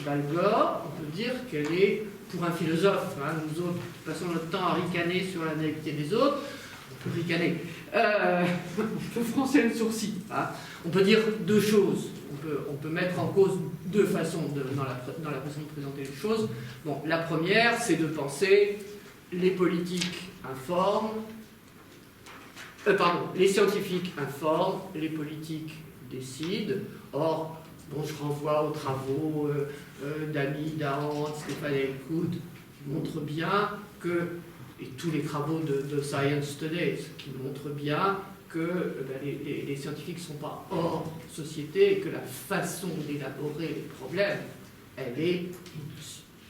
d'Al Gore, on peut dire qu'elle est, pour un philosophe, hein, nous autres, passons notre temps à ricaner sur la naïveté des autres, on peut ricaner, on peut froncer le sourcil, hein. On peut dire deux choses, on peut mettre en cause deux façons dans la façon de présenter les choses. Bon, la première, c'est de penser les politiques informent, les scientifiques informent, les politiques décident. Or, bon, je renvoie aux travaux d'Amy Dahan, Stéphane Elkoud, qui montrent bien que, et tous les travaux de Science Today, qui montrent bien que les scientifiques ne sont pas hors société et que la façon d'élaborer les problèmes, elle est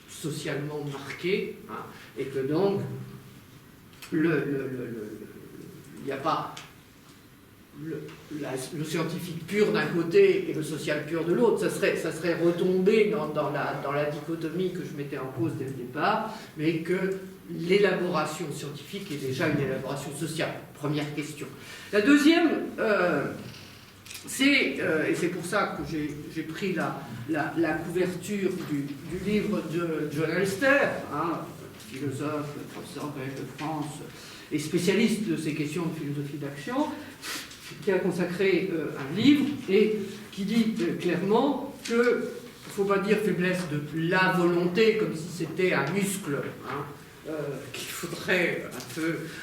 socialement marquée, hein, et que donc il n'y a pas le scientifique pur d'un côté et le social pur de l'autre. Ça serait retombé dans la dichotomie que je mettais en cause dès le départ, mais que l'élaboration scientifique est déjà une élaboration sociale. Première question. La deuxième, et c'est pour ça que j'ai pris la couverture du livre de John Elster, hein, philosophe, professeur de France et spécialiste de ces questions de philosophie d'action, qui a consacré un livre et qui dit clairement qu'il ne faut pas dire faiblesse de la volonté comme si c'était un muscle, hein, qu'il faudrait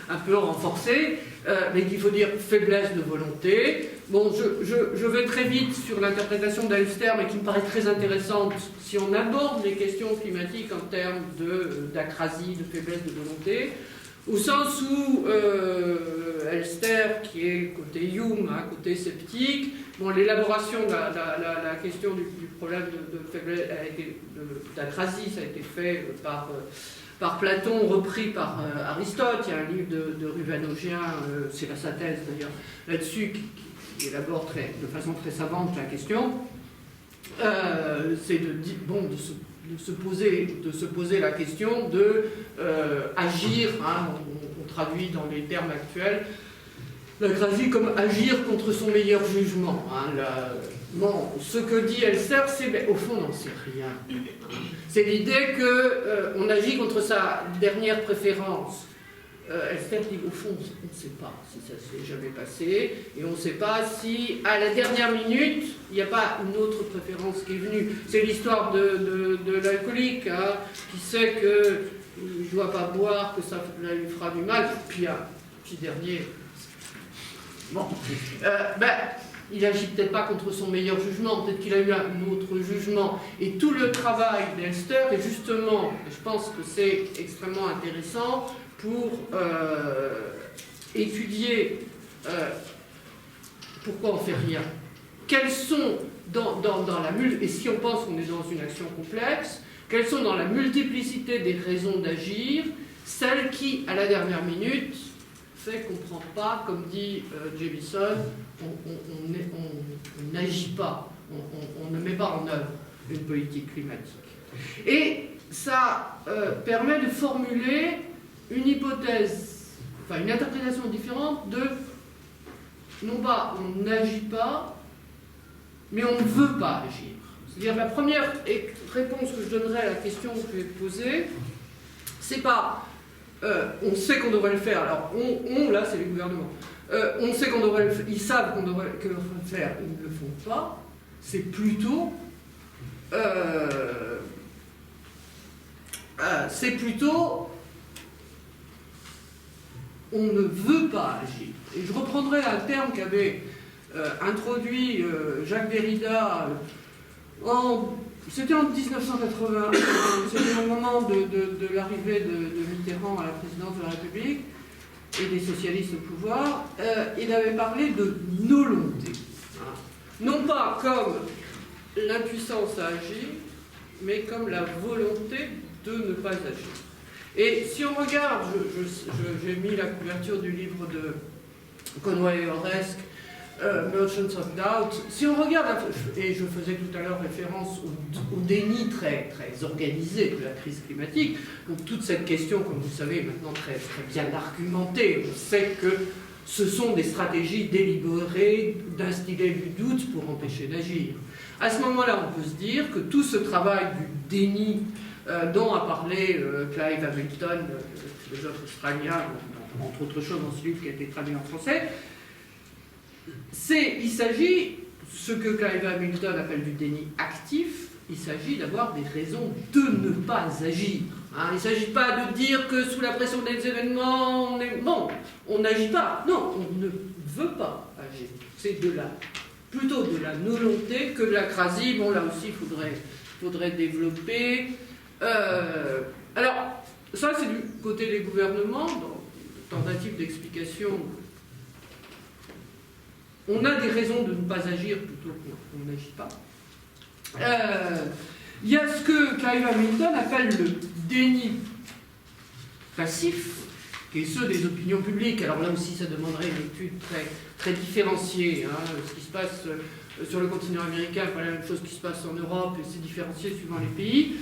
un peu renforcer, mais qu'il faut dire faiblesse de volonté. Bon, je vais très vite sur l'interprétation d'Elster, mais qui me paraît très intéressante si on aborde les questions climatiques en termes d'acrasie, de faiblesse de volonté, au sens où Elster, qui est côté Hume, hein, côté sceptique, bon, l'élaboration de la question du problème de faiblesse d'acrasie, ça a été fait par Platon, repris par Aristote. Il y a un livre de Ruvanogien, c'est sa thèse d'ailleurs, là-dessus, qui élabore de façon très savante la question. C'est de se poser la question de agir, hein, on traduit dans les termes actuels, l'acrasie comme agir contre son meilleur jugement. Hein, bon, ce que dit Elster, c'est, au fond, on n'en sait rien. C'est l'idée qu'on agit contre sa dernière préférence. Elster dit, au fond, on ne sait pas si ça s'est jamais passé, et on ne sait pas si, à la dernière minute, il n'y a pas une autre préférence qui est venue. C'est l'histoire de l'alcoolique, hein, qui sait qu'il ne doit pas boire, que ça lui fera du mal, puis un petit dernier. Bon, il n'agit peut-être pas contre son meilleur jugement, peut-être qu'il a eu un autre jugement. Et tout le travail d'Elster est justement, et je pense que c'est extrêmement intéressant, pour étudier pourquoi on fait rien? Quelles sont, et si on pense qu'on est dans une action complexe, quelles sont dans la multiplicité des raisons d'agir, celles qui, à la dernière minute, fait qu'on ne prend pas, comme dit Jamieson, on n'agit pas, on ne met pas en œuvre une politique climatique. Et ça permet de formuler une hypothèse, enfin une interprétation différente de, non pas on n'agit pas, mais on ne veut pas agir. C'est-à-dire la première réponse que je donnerai à la question que je vais poser, c'est pas on sait qu'on devrait le faire, alors là c'est les gouvernements, on sait qu'on devrait le faire, ils savent qu'on devrait le faire, ils ne le font pas, c'est plutôt on ne veut pas agir. Et je reprendrai un terme qu'avait introduit Jacques Derrida c'était en 1980, c'était au moment de l'arrivée de Mitterrand à la présidence de la République et des socialistes au pouvoir. Il avait parlé de nolonté. Non pas comme l'impuissance à agir, mais comme la volonté de ne pas agir. Et si on regarde, j'ai mis la couverture du livre de Conway Oresque, Merchants of Doubt, si on regarde, et je faisais tout à l'heure référence au déni très, très organisé de la crise climatique, donc toute cette question, comme vous savez, est maintenant très, très bien argumentée. On sait que ce sont des stratégies délibérées d'instiller du doute pour empêcher d'agir. À ce moment-là, on peut se dire que tout ce travail du déni dont a parlé Clive Hamilton, le philosophe australien, entre autres choses dans ce livre qui a été traduit en français, il s'agit, ce que Clive Hamilton appelle du déni actif, il s'agit d'avoir des raisons de ne pas agir. Il ne s'agit pas de dire que sous la pression des événements, on n'agit pas. Non, on ne veut pas agir. C'est plutôt de la volonté que de la crasie. Bon, là aussi, il faudrait développer. Alors, ça, c'est du côté des gouvernements, dans tentative d'explication. On a des raisons de ne pas agir plutôt qu'on n'agit pas. Il y a ce que Clive Hamilton appelle le déni passif, qui est ceux des opinions publiques. Alors là aussi, ça demanderait une étude très, très différenciée. Ce qui se passe sur le continent américain, pas la même chose qui se passe en Europe, et c'est différencié suivant les pays.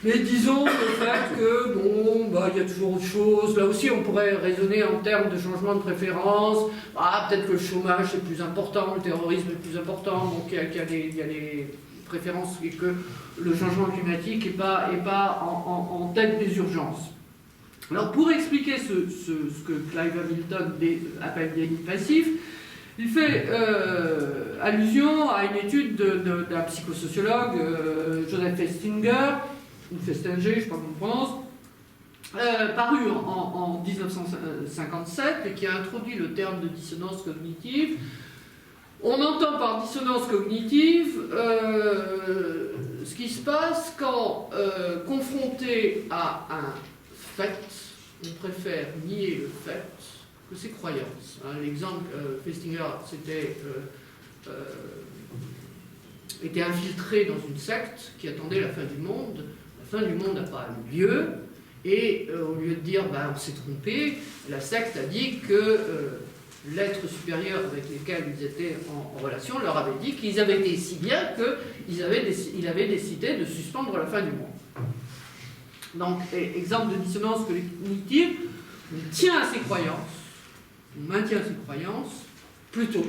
Mais disons le fait que, il y a toujours autre chose. Là aussi, on pourrait raisonner en termes de changement de préférence. Peut-être que le chômage est plus important, le terrorisme est plus important, donc il y a des préférences et que le changement climatique n'est pas en tête des urgences. Alors, pour expliquer ce que Clive Hamilton appelle déni passif, il fait allusion à une étude d'un psychosociologue, Joseph Festinger, ou Festinger, je ne sais pas comment on prononce, paru en 1957 et qui a introduit le terme de dissonance cognitive. On entend par dissonance cognitive ce qui se passe quand, confronté à un fait, on préfère nier le fait que ses croyances. L'exemple, Festinger était infiltré dans une secte qui attendait la fin du monde. La fin du monde n'a pas eu lieu, et au lieu de dire on s'est trompé, la secte a dit que l'être supérieur avec lequel ils étaient en relation leur avait dit qu'ils avaient été si bien qu'il avait décidé de suspendre la fin du monde. Donc, exemple de dissonance cognitive, on tient à ses croyances, on maintient ses croyances, plutôt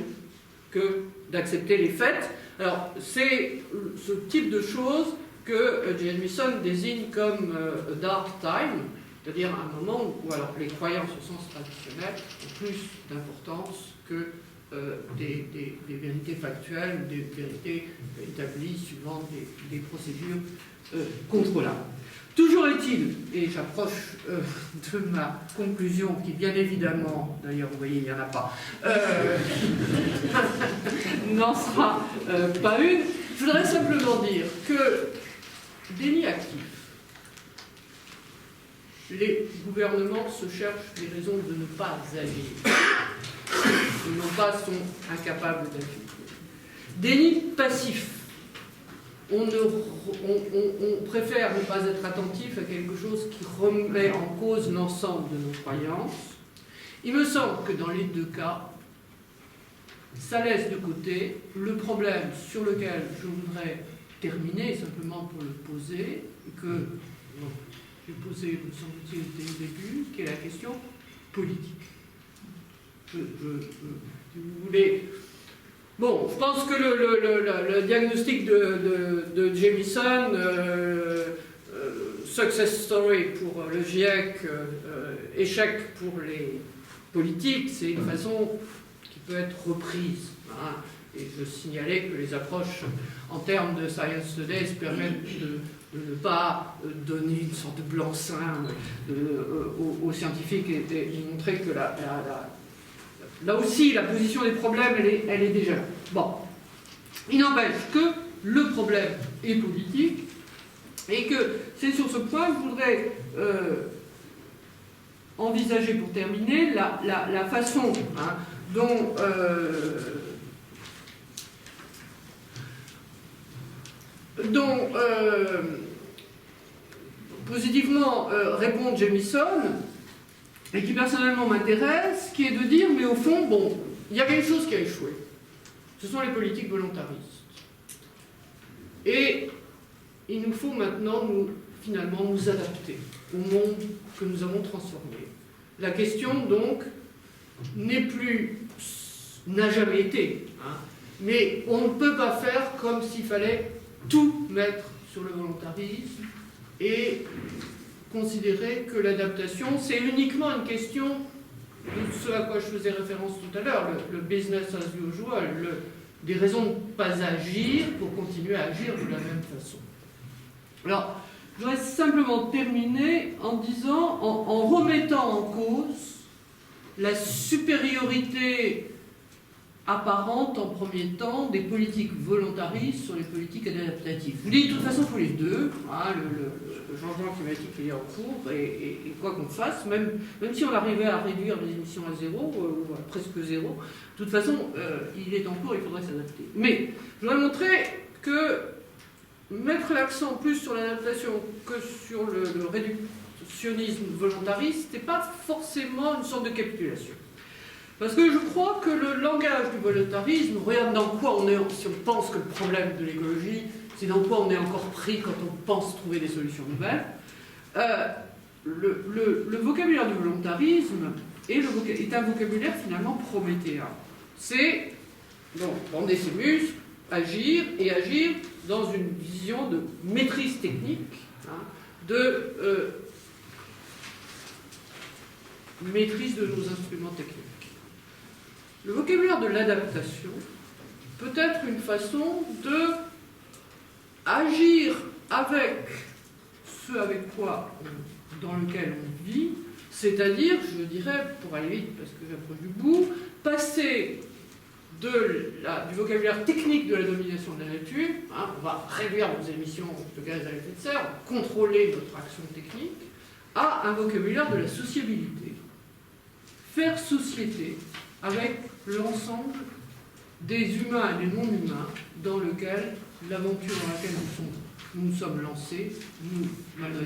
que d'accepter les faits. Alors, c'est ce type de choses que Jamieson désigne comme dark time, c'est-à-dire un moment où alors, les croyances au sens traditionnel ont plus d'importance que des vérités factuelles, des vérités établies suivant des procédures contrôlables. Toujours est-il, et j'approche de ma conclusion, qui bien évidemment, d'ailleurs vous voyez il n'y en a pas, n'en sera pas une, je voudrais simplement dire que déni actif, les gouvernements se cherchent des raisons de ne pas agir. pas sont incapables d'infiltrer. Déni passif. On préfère ne pas être attentif à quelque chose qui remet en cause l'ensemble de nos croyances. Il me semble que dans les deux cas, ça laisse de côté le problème sur lequel je voudrais terminer, simplement pour le poser, que j'ai posé, me semble-t-il, dès le début, qui est la question politique. Si vous voulez... Bon, je pense que le diagnostic de Jamieson, success story pour le GIEC, échec pour les politiques, c'est une façon qui peut être reprise. Hein. Et je signalais que les approches en termes de Science Studies permettent de ne pas donner une sorte de blanc-seing aux scientifiques et de montrer que là aussi, la position des problèmes, elle est déjà là. Bon. Il n'empêche que le problème est politique et que c'est sur ce point que je voudrais envisager, pour terminer, la façon dont positivement répond Jamieson, et qui personnellement m'intéresse, qui est de dire, mais au fond, bon, il y avait une chose qui a échoué. Ce sont les politiques volontaristes. Et il nous faut maintenant, finalement, nous adapter au monde que nous avons transformé. La question, donc, n'a jamais été. Hein, mais on ne peut pas faire comme s'il fallait tout mettre sur le volontarisme et considérer que l'adaptation, c'est uniquement une question de ce à quoi je faisais référence tout à l'heure, le business as usual, des raisons de ne pas agir pour continuer à agir de la même façon. Alors, je voudrais simplement terminer en disant, en remettant en cause la supériorité apparente en premier temps des politiques volontaristes sur les politiques adaptatives. Je vous dis, de toute façon, il faut les deux. Hein, le changement climatique est en cours et quoi qu'on fasse, même si on arrivait à réduire les émissions à zéro, ou à presque zéro, de toute façon, il est en cours, il faudrait s'adapter. Mais je voudrais montrer que mettre l'accent plus sur l'adaptation que sur le réductionnisme volontariste, n'est pas forcément une sorte de capitulation. Parce que je crois que le langage du volontarisme, regarde dans quoi on est, si on pense que le problème de l'écologie, c'est dans quoi on est encore pris quand on pense trouver des solutions nouvelles. Le vocabulaire du volontarisme est un vocabulaire finalement prométhéen. C'est, bon, bander ses muscles, agir, et agir dans une vision de maîtrise technique, hein, de maîtrise de nos instruments techniques. Le vocabulaire de l'adaptation peut être une façon de agir avec ce avec quoi dans lequel on vit, c'est-à-dire, je dirais, pour aller vite parce que j'approche du bout, passer du vocabulaire technique de la domination de la nature, hein, on va réduire nos émissions de gaz à effet de serre, contrôler notre action technique, à un vocabulaire de la sociabilité. Faire société avec l'ensemble des humains et des non-humains dans lequel l'aventure dans laquelle nous sommes lancés, malgré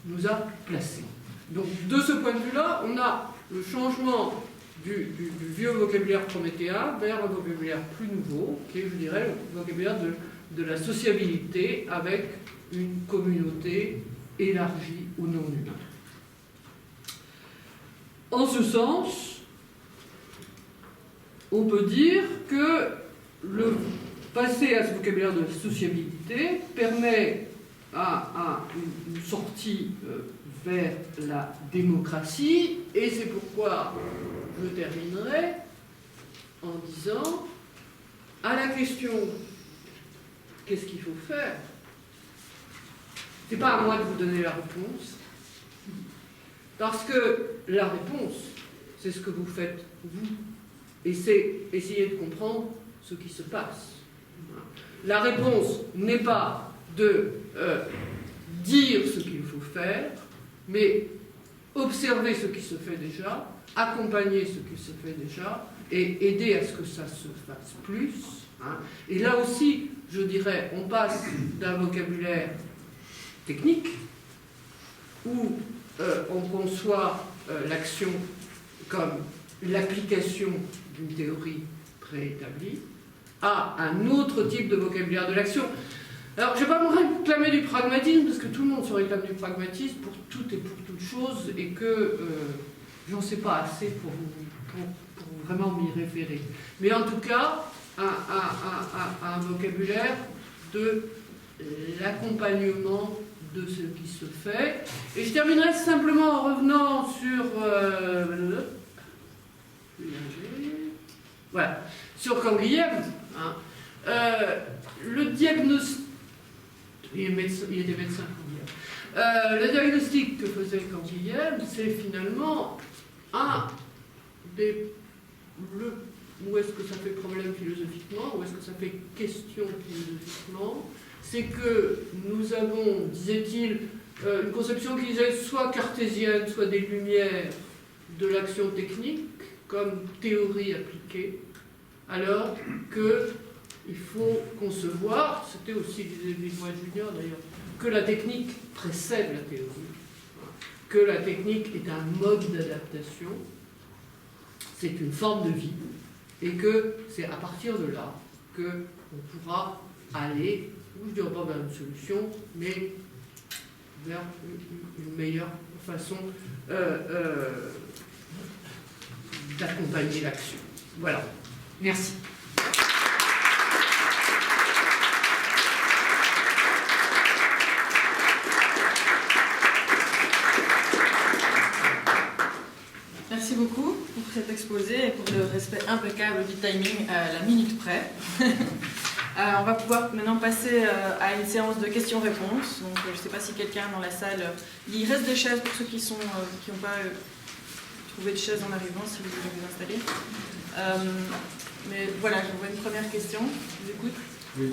nous a placés. Donc, de ce point de vue-là, on a le changement du vieux vocabulaire prométhéen vers un vocabulaire plus nouveau, qui est, je dirais, le vocabulaire de la sociabilité avec une communauté élargie aux non-humains. En ce sens, on peut dire que le passer à ce vocabulaire de sociabilité permet à une sortie vers la démocratie, et c'est pourquoi je terminerai en disant, à la question qu'est-ce qu'il faut faire, c'est pas à moi de vous donner la réponse, parce que la réponse, c'est ce que vous faites vous. Et c'est essayer de comprendre ce qui se passe. La réponse n'est pas de dire ce qu'il faut faire, mais observer ce qui se fait déjà, accompagner ce qui se fait déjà, et aider à ce que ça se fasse plus. Hein. Et là aussi, je dirais, on passe d'un vocabulaire technique où on conçoit l'action comme l'application d'une théorie préétablie à un autre type de vocabulaire de l'action. Alors, je ne vais pas me réclamer du pragmatisme, parce que tout le monde se réclame du pragmatisme pour tout et pour toute chose, et que j'en sais pas assez pour vraiment m'y référer. Mais en tout cas, un vocabulaire de l'accompagnement de ce qui se fait. Et je terminerai simplement en revenant sur... voilà, sur Canguilhem. Hein. Le diagnostic... Il était médecin, Canguilhem. Le diagnostic que faisait Canguilhem, c'est finalement un des... où est-ce que ça fait problème philosophiquement, où est-ce que ça fait question philosophiquement, c'est que nous avons, disait-il, une conception qui disait soit cartésienne, soit des lumières de l'action technique, comme théorie appliquée, alors qu'il faut concevoir, c'était aussi Villemois Junior d'ailleurs, que la technique précède la théorie, que la technique est un mode d'adaptation, c'est une forme de vie, et que c'est à partir de là qu'on pourra aller, je ne dirais pas vers une solution, mais vers une meilleure façon d'accompagner l'action. Voilà. Merci. Merci beaucoup pour cet exposé et pour le respect impeccable du timing à la minute près. On va pouvoir maintenant passer à une séance de questions-réponses. Donc, je ne sais pas si quelqu'un dans la salle... Il reste des chaises pour ceux qui n'ont pas trouvé de chaises en arrivant, si vous voulez vous installer. Mais voilà, je vois une première question. Je vous écoute. Oui.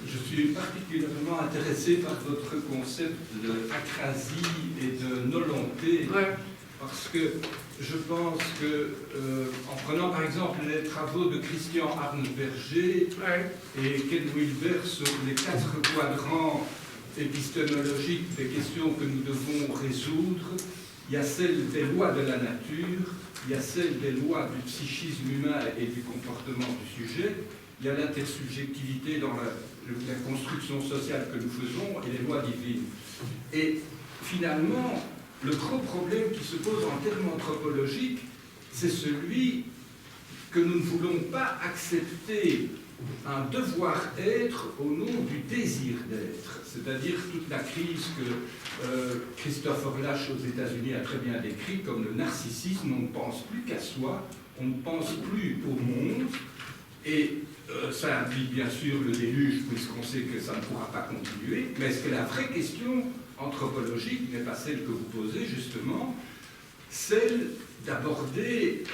Je suis particulièrement intéressé par votre concept de acrasie et de nolonté, Ouais. parce que je pense que, en prenant par exemple les travaux de Christian Arnberger Ouais. et Ken Wilber sur les 4 quadrants épistémologiques des questions que nous devons résoudre, il y a celle des lois de la nature, il y a celle des lois du psychisme humain et du comportement du sujet, il y a l'intersubjectivité dans la construction sociale que nous faisons et les lois divines. Et finalement, le gros problème qui se pose en termes anthropologiques, c'est celui que nous ne voulons pas accepter un devoir-être au nom du désir d'être. C'est-à-dire toute la crise que Christopher Lasch aux États-Unis a très bien décrit comme le narcissisme. On ne pense plus qu'à soi, on ne pense plus au monde, et ça implique bien sûr le déluge, puisqu'on sait que ça ne pourra pas continuer. Mais est-ce que la vraie question anthropologique n'est pas celle que vous posez, justement, celle d'aborder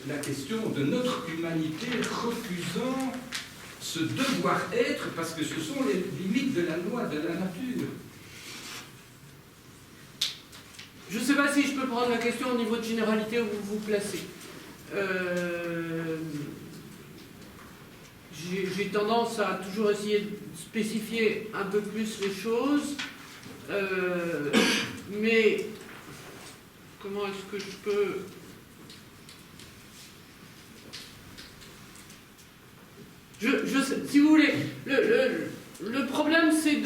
la question de notre humanité refusant ce devoir-être, parce que ce sont les limites de la loi de la nature? Je ne sais pas si je peux prendre la question au niveau de généralité où vous vous placez. J'ai tendance à toujours essayer de spécifier un peu plus les choses, mais comment est-ce que je peux... si vous voulez, le problème c'est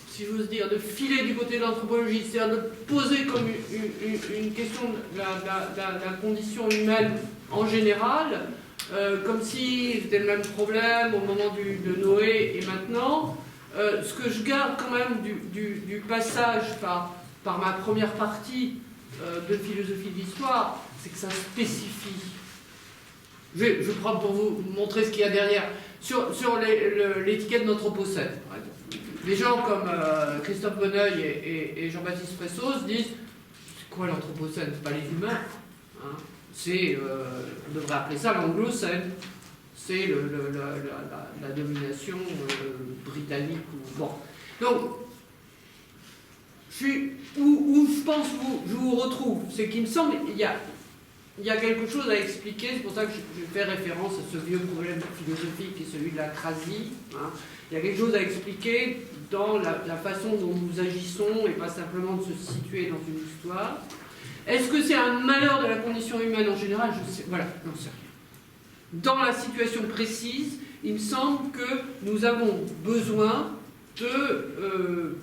si j'ose dire, de filer du côté de l'anthropologie, c'est-à-dire de poser comme une question de la condition humaine en général, comme si c'était le même problème au moment de Noé et maintenant. Ce que je garde quand même du passage par ma première partie de philosophie de l'histoire, c'est que ça spécifie. Je prends pour vous montrer ce qu'il y a derrière. Sur l'étiquette d'anthropocène, par exemple. Les gens comme Christophe Bonneuil et Jean-Baptiste Fressos disent c'est quoi l'anthropocène? C'est pas les humains. Hein. C'est, on devrait appeler ça l'anglocène. C'est la domination britannique. Bon. Donc, où je pense je vous retrouve, c'est qu'il me semble qu'il y a il y a quelque chose à expliquer, c'est pour ça que je fais référence à ce vieux problème philosophique qui est celui de la crasie. Hein. Il y a quelque chose à expliquer dans la façon dont nous agissons et pas simplement de se situer dans une histoire. Est-ce que c'est un malheur de la condition humaine en général? Je sais, voilà, j'en sais rien. Dans la situation précise, il me semble que nous avons besoin de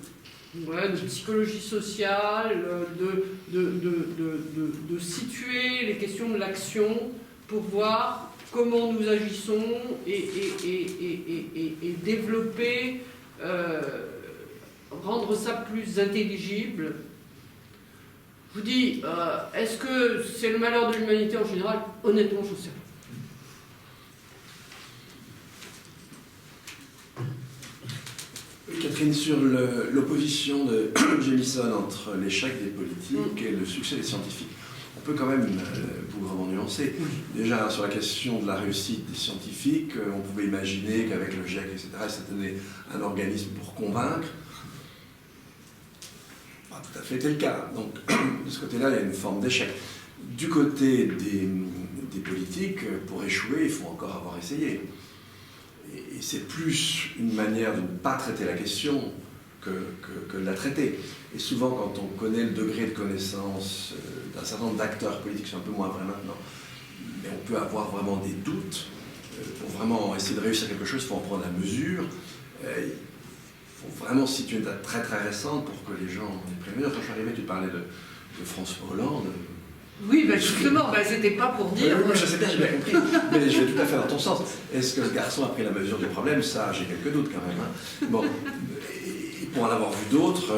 psychologie sociale, de situer les questions de l'action pour voir comment nous agissons et développer, rendre ça plus intelligible. Je vous dis, est-ce que c'est le malheur de l'humanité en général? Honnêtement, je ne sais pas. Catherine, sur l'opposition de Jamison entre l'échec des politiques et le succès des scientifiques, on peut quand même bougrement nuancer. Déjà, sur la question de la réussite des scientifiques, on pouvait imaginer qu'avec le GIEC, etc., ça tenait un organisme pour convaincre. Pas tout à fait été le cas. Donc, de ce côté-là, il y a une forme d'échec. Du côté des politiques, pour échouer, il faut encore avoir essayé. Et c'est plus une manière de ne pas traiter la question que de la traiter. Et souvent, quand on connaît le degré de connaissance d'un certain nombre d'acteurs politiques, c'est un peu moins vrai maintenant, mais on peut avoir vraiment des doutes. Pour vraiment essayer de réussir quelque chose, il faut en prendre la mesure. Il faut vraiment se situer une date très très récente pour que les gens en aient prévenu. Quand je suis arrivé, tu parlais de François Hollande. Oui, ben justement, c'était pas pour dire... Oui, je sais bien, j'ai bien compris, mais je vais tout à fait dans ton sens. Est-ce que ce garçon a pris la mesure du problème? Ça, j'ai quelques doutes quand même. Hein. Bon, et pour en avoir vu d'autres,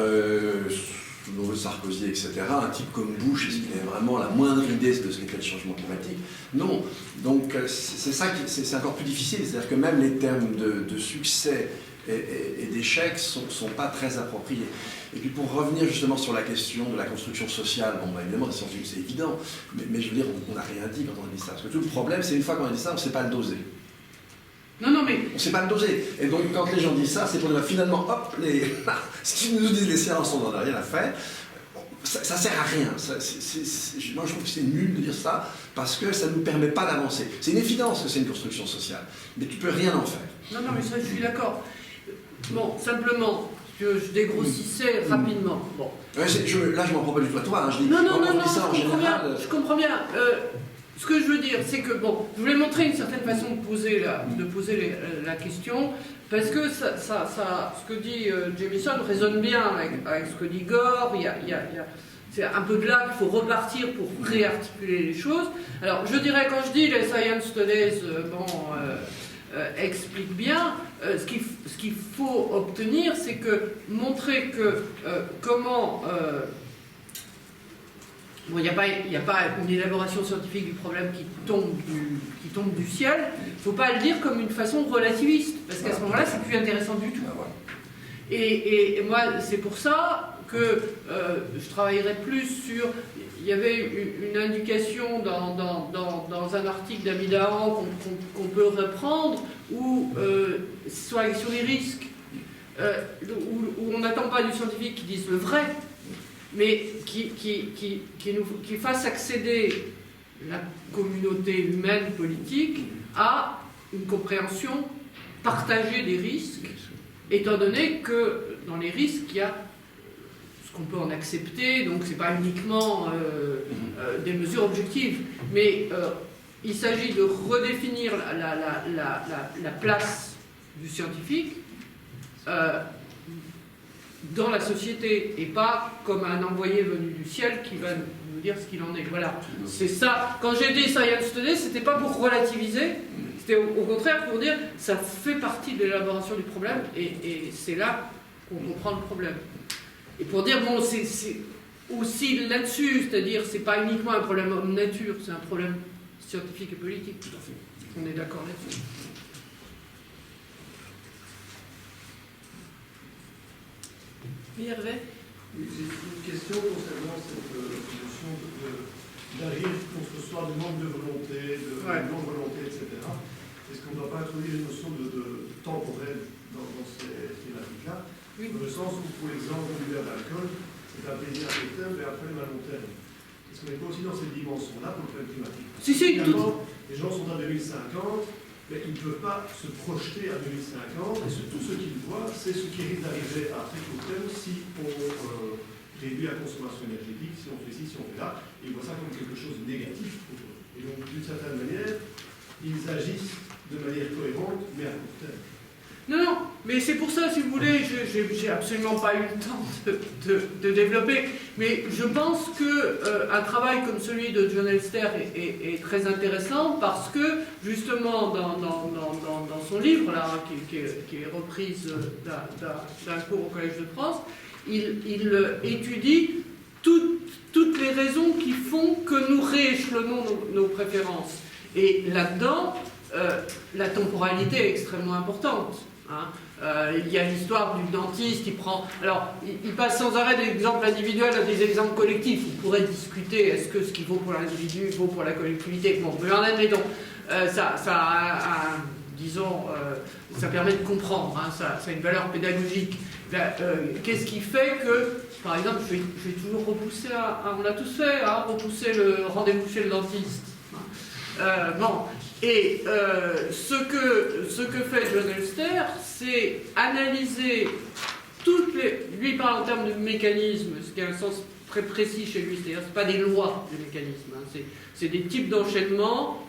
sous Sarkozy, etc., un type comme Bush, est-ce qu'il avait vraiment la moindre idée de ce qu'était le changement climatique? Non. Donc, c'est ça qui, c'est encore plus difficile. C'est-à-dire que même les termes de succès et d'échec ne sont pas très appropriés. Et puis pour revenir justement sur la question de la construction sociale, bon, bah, évidemment, c'est évident, mais je veux dire, on n'a rien dit quand on a dit ça. Parce que tout le problème, c'est une fois qu'on a dit ça, on ne sait pas le doser. Non, mais... On ne sait pas le doser. Et donc, quand les gens disent ça, c'est pour dire, finalement, hop, ce qu'ils nous disent les séances, on n'en a rien à faire. Ça ne sert à rien. Moi, je trouve que c'est nul de dire ça, parce que ça ne nous permet pas d'avancer. C'est une évidence que c'est une construction sociale, mais tu ne peux rien en faire. Non, mais ça, je suis d'accord. Bon, simplement... Je dégrossissais rapidement. Bon. Ouais, là, je m'en prends pas du tout à toi. Hein. Je dis, non, je comprends bien. Ce que je veux dire, c'est que, bon, je voulais montrer une certaine façon de poser la question, parce que ce que dit Jamison résonne bien avec ce que dit Gore. C'est un peu de là qu'il faut repartir pour réarticuler les choses. Alors, je dirais, quand je dis les Science Studies, explique bien, ce qu'il faut obtenir, c'est que montrer que comment... bon, il n'y a pas une élaboration scientifique du problème qui tombe du ciel. Il ne faut pas le dire comme une façon relativiste, parce qu'à ce moment-là, c'est plus intéressant du tout. Et moi, c'est pour ça que je travaillerai plus sur... Il y avait une indication dans un article d'Amidahan qu'on peut reprendre, où sur la question des risques, où on n'attend pas du scientifique qui dise le vrai, mais qui fasse accéder la communauté humaine politique à une compréhension partagée des risques, étant donné que dans les risques, il y a qu'on peut en accepter, donc c'est pas uniquement des mesures objectives, mais il s'agit de redéfinir la place du scientifique dans la société, et pas comme un envoyé venu du ciel qui va nous dire ce qu'il en est. Voilà, c'est ça. Quand j'ai dit Science Studies, c'était pas pour relativiser, c'était au contraire pour dire ça fait partie de l'élaboration du problème, et c'est là qu'on comprend le problème. Et pour dire, bon, c'est aussi là-dessus, c'est-à-dire, c'est pas uniquement un problème homme-nature, c'est un problème scientifique et politique, tout à fait. On est d'accord là-dessus. Oui, Hervé? J'ai une question concernant cette notion d'arriver contre soi, de manque de volonté, de non-volonté, etc. Est-ce qu'on ne doit pas introduire une notion de temporel dans ces thématiques-là? Oui. Dans le sens où, pour exemple, on buvait de l'alcool, c'est un plaisir à court terme, mais après, à long terme. Est-ce qu'on n'est pas aussi dans cette dimension-là pour le problème climatique? Si, tout. Évidemment, les gens sont en 2050, mais ils ne peuvent pas se projeter à 2050, et tout ce qu'ils voient, c'est ce qui risque d'arriver à très court terme si on réduit la consommation énergétique, si on fait ci, si on fait là, et ils voient ça comme quelque chose de négatif pour eux. Et donc, d'une certaine manière, ils agissent de manière cohérente, mais à court terme. Non, mais c'est pour ça, si vous voulez, j'ai absolument pas eu le temps de développer, mais je pense qu'un travail comme celui de John Elster est très intéressant parce que, justement, dans son livre, là, qui est reprise d'un cours au Collège de France, il étudie toutes les raisons qui font que nous rééchelonnons nos préférences. Et là-dedans, la temporalité est extrêmement importante. Hein. Il y a l'histoire du dentiste, il passe sans arrêt d'exemples individuels à des exemples collectifs. On pourrait discuter, est-ce que ce qui vaut pour l'individu vaut pour la collectivité? Bon, mais en admettons, ça permet de comprendre, hein, ça a une valeur pédagogique. Qu'est-ce qui fait que, par exemple, je vais toujours repousser, on l'a tous fait, hein, repousser le rendez-vous chez le dentiste. Et ce que fait John Elster, c'est analyser lui il parle en termes de mécanismes, ce qui a un sens très précis chez lui, c'est-à-dire c'est pas des lois de mécanismes, hein, c'est des types d'enchaînements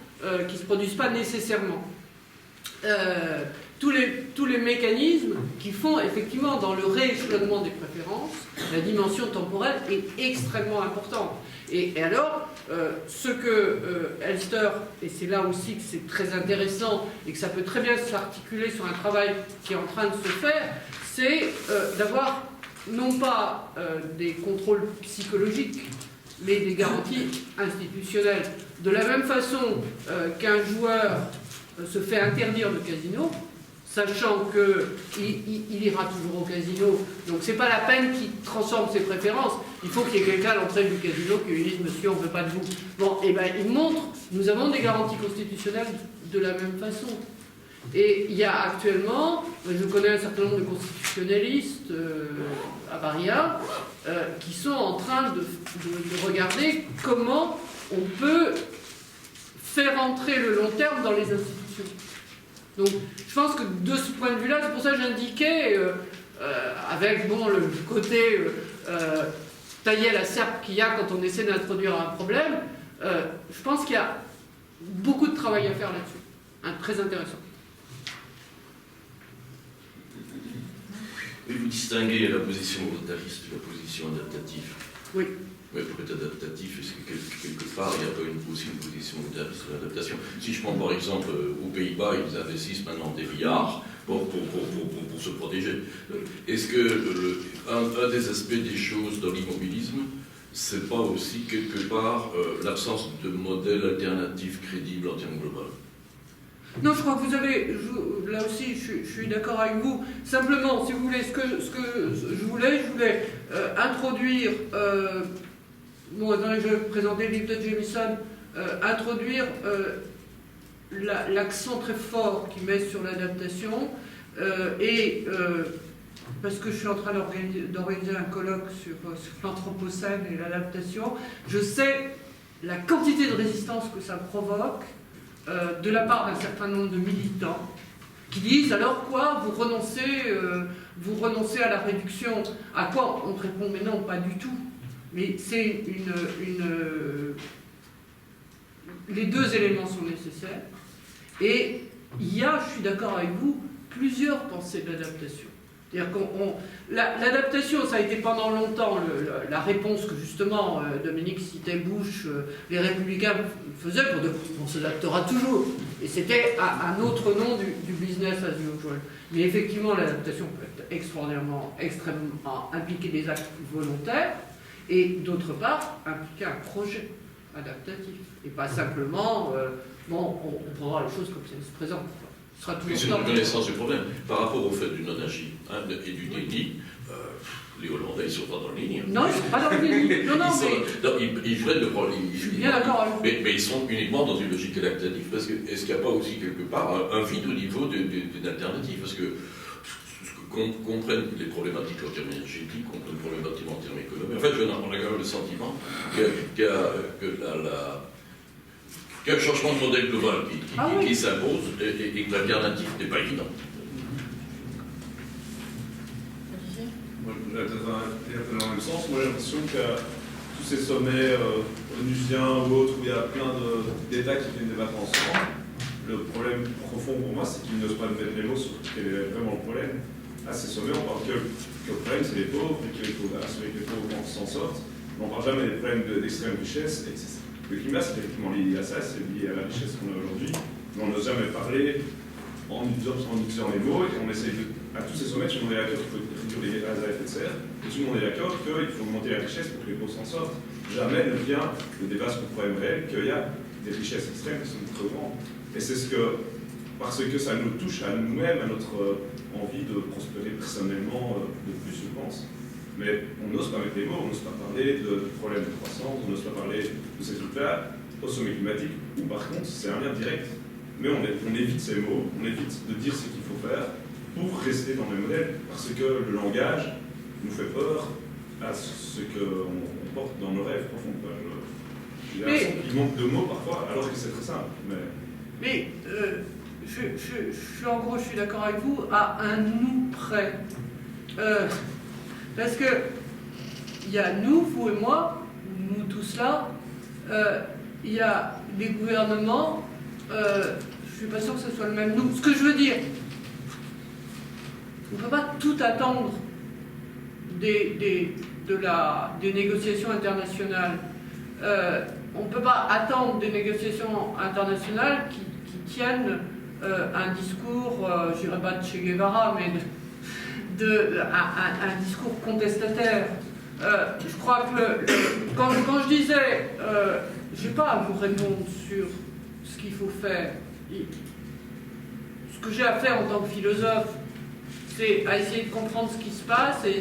qui ne se produisent pas nécessairement. Tous les mécanismes qui font effectivement dans le rééchelonnement des préférences, la dimension temporelle est extrêmement importante. Et alors, ce que Elster, et c'est là aussi que c'est très intéressant et que ça peut très bien s'articuler sur un travail qui est en train de se faire, c'est d'avoir non pas des contrôles psychologiques, mais des garanties institutionnelles. De la même façon qu'un joueur se fait interdire le casino, sachant qu'il ira toujours au casino, donc c'est pas la peine qu'il transforme ses préférences, il faut qu'il y ait quelqu'un à l'entrée du casino qui lui dise « Monsieur, on ne veut pas de vous ». Bon, et bien il montre, nous avons des garanties constitutionnelles de la même façon. Et il y a actuellement, je connais un certain nombre de constitutionnalistes à Bahia qui sont en train de regarder comment on peut faire entrer le long terme dans les institutions. Donc, je pense que de ce point de vue-là, c'est pour ça que j'indiquais, avec le côté tailler la serpe qu'il y a quand on essaie d'introduire un problème, je pense qu'il y a beaucoup de travail à faire là-dessus, hein, très intéressant. Et vous distinguez la position volontariste de la position adaptative. Oui. Mais pour être adaptatif, est-ce que quelque part, il n'y a pas aussi une position volontariste de l'adaptation? Si je prends par exemple aux Pays-Bas, ils investissent maintenant des milliards pour se protéger. Est-ce que un des aspects des choses dans l'immobilisme, c'est pas aussi quelque part l'absence de modèle alternatif crédible en termes global? Non, je crois que vous avez, là aussi, je suis d'accord avec vous. Simplement, si vous voulez, ce que je voulais introduire, je vais présenter le livre de Jamieson, introduire l'accent très fort qu'il met sur l'adaptation, parce que je suis en train d'organiser un colloque sur l'anthropocène et l'adaptation, je sais la quantité de résistance que ça provoque, de la part d'un certain nombre de militants qui disent alors quoi, vous renoncez à la réduction, à quoi on répond mais non, pas du tout, mais c'est les deux éléments sont nécessaires et il y a, je suis d'accord avec vous, plusieurs pensées de l'adaptation. C'est-à-dire l'adaptation, ça a été pendant longtemps la réponse que justement Dominique citait Bush, les républicains faisaient pour dire on s'adaptera toujours. Et c'était un autre nom du business as usual. Mais effectivement, l'adaptation peut être extrêmement impliquer des actes volontaires et d'autre part impliquer un projet adaptatif. Et pas simplement, on prendra les choses comme ça se présentent. C'est une connaissance du problème. Par rapport au fait du non-agir et du déni, les Hollandais, ils ne sont pas dans la ligne. Non, ils ne sont pas dans la ligne. Ils freinent le problème. Je suis bien d'accord avec vous. Mais ils sont uniquement dans une logique adaptative. Parce que, est-ce qu'il n'y a pas aussi quelque part un vide au niveau d'une alternative? Parce que comprennent les problématiques en termes énergétiques, comprennent les problématiques en termes économiques. En fait, on a quand même le sentiment qu'il y a un changement de modèle global qui s'impose et que l'alternative n'est pas évidente. Moi, je voudrais peut-être dans le même sens. Moi, j'ai l'impression que tous ces sommets onusiens ou autres, où il y a plein d'États qui viennent débattre ensemble, le problème profond pour moi, c'est qu'ils n'osent pas mettre les mots sur quel est vraiment le problème. À ces sommets, on parle que le problème, c'est les pauvres, et qu'il faut assurer que les pauvres s'en sortent. Mais on ne parle jamais des problèmes d'extrême richesse. Et le climat, c'est effectivement lié à ça, c'est lié à la richesse qu'on a aujourd'hui. Mais on n'ose jamais parler en utilisant les mots, et on essaye à tous ces sommets, tout le monde est d'accord qu'il faut réduire les gaz à effet de serre, et tout le monde est d'accord qu'il faut augmenter la richesse pour que les pauvres s'en sortent. Jamais ne vient le débat sur le problème réel qu'il y a des richesses extrêmes qui sont trop grandes. Et c'est parce que ça nous touche à nous-mêmes, à notre envie de prospérer personnellement de plus, je pense. Mais on n'ose pas mettre les mots, on n'ose pas parler de problèmes de croissance, on n'ose pas parler de ces trucs-là au sommet climatique, où par contre c'est un lien direct. Mais on évite ces mots, on évite de dire ce qu'il faut faire pour rester dans les modèles, parce que le langage nous fait peur à ce qu'on porte dans nos rêves profonds. J'ai l'impression qu'il manque de mots parfois, alors que c'est très simple. Mais en gros, je suis d'accord avec vous, à un nous près. Parce que il y a nous, vous et moi, nous tous là, il y a les gouvernements, je suis pas sûr que ce soit le même nous. Ce que je veux dire, on ne peut pas tout attendre des négociations internationales. On ne peut pas attendre des négociations internationales qui tiennent un discours, je dirais pas de Che Guevara, mais un discours contestataire. Je crois que quand je disais, je n'ai pas à vous répondre sur ce qu'il faut faire. Ce que j'ai à faire en tant que philosophe, c'est à essayer de comprendre ce qui se passe et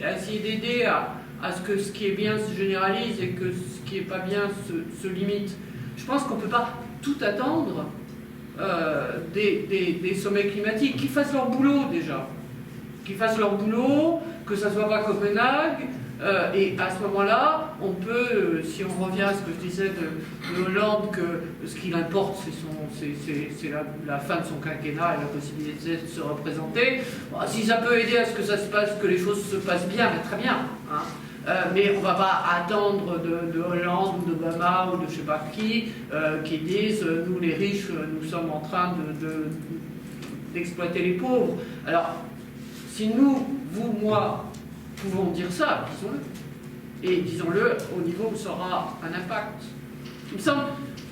à essayer d'aider à ce que ce qui est bien se généralise et que ce qui n'est pas bien se limite. Je pense qu'on ne peut pas tout attendre des sommets climatiques. Qu'ils fassent leur boulot déjà. Qu'ils fassent leur boulot, que ça ne soit pas Copenhague. Et à ce moment-là, on peut, si on revient à ce que je disais de Hollande, que ce qu'il importe, c'est la fin de son quinquennat et la possibilité de se représenter. Bon, si ça peut aider à ce que ça se passe, que les choses se passent bien, mais très bien. Hein. Mais on ne va pas attendre de Hollande ou d'Obama ou de je ne sais pas qui disent nous les riches, nous sommes en train d'exploiter les pauvres. Alors, si nous, vous, moi, pouvons dire ça, disons-le. Et disons-le au niveau où ça aura un impact. Il me semble qu'il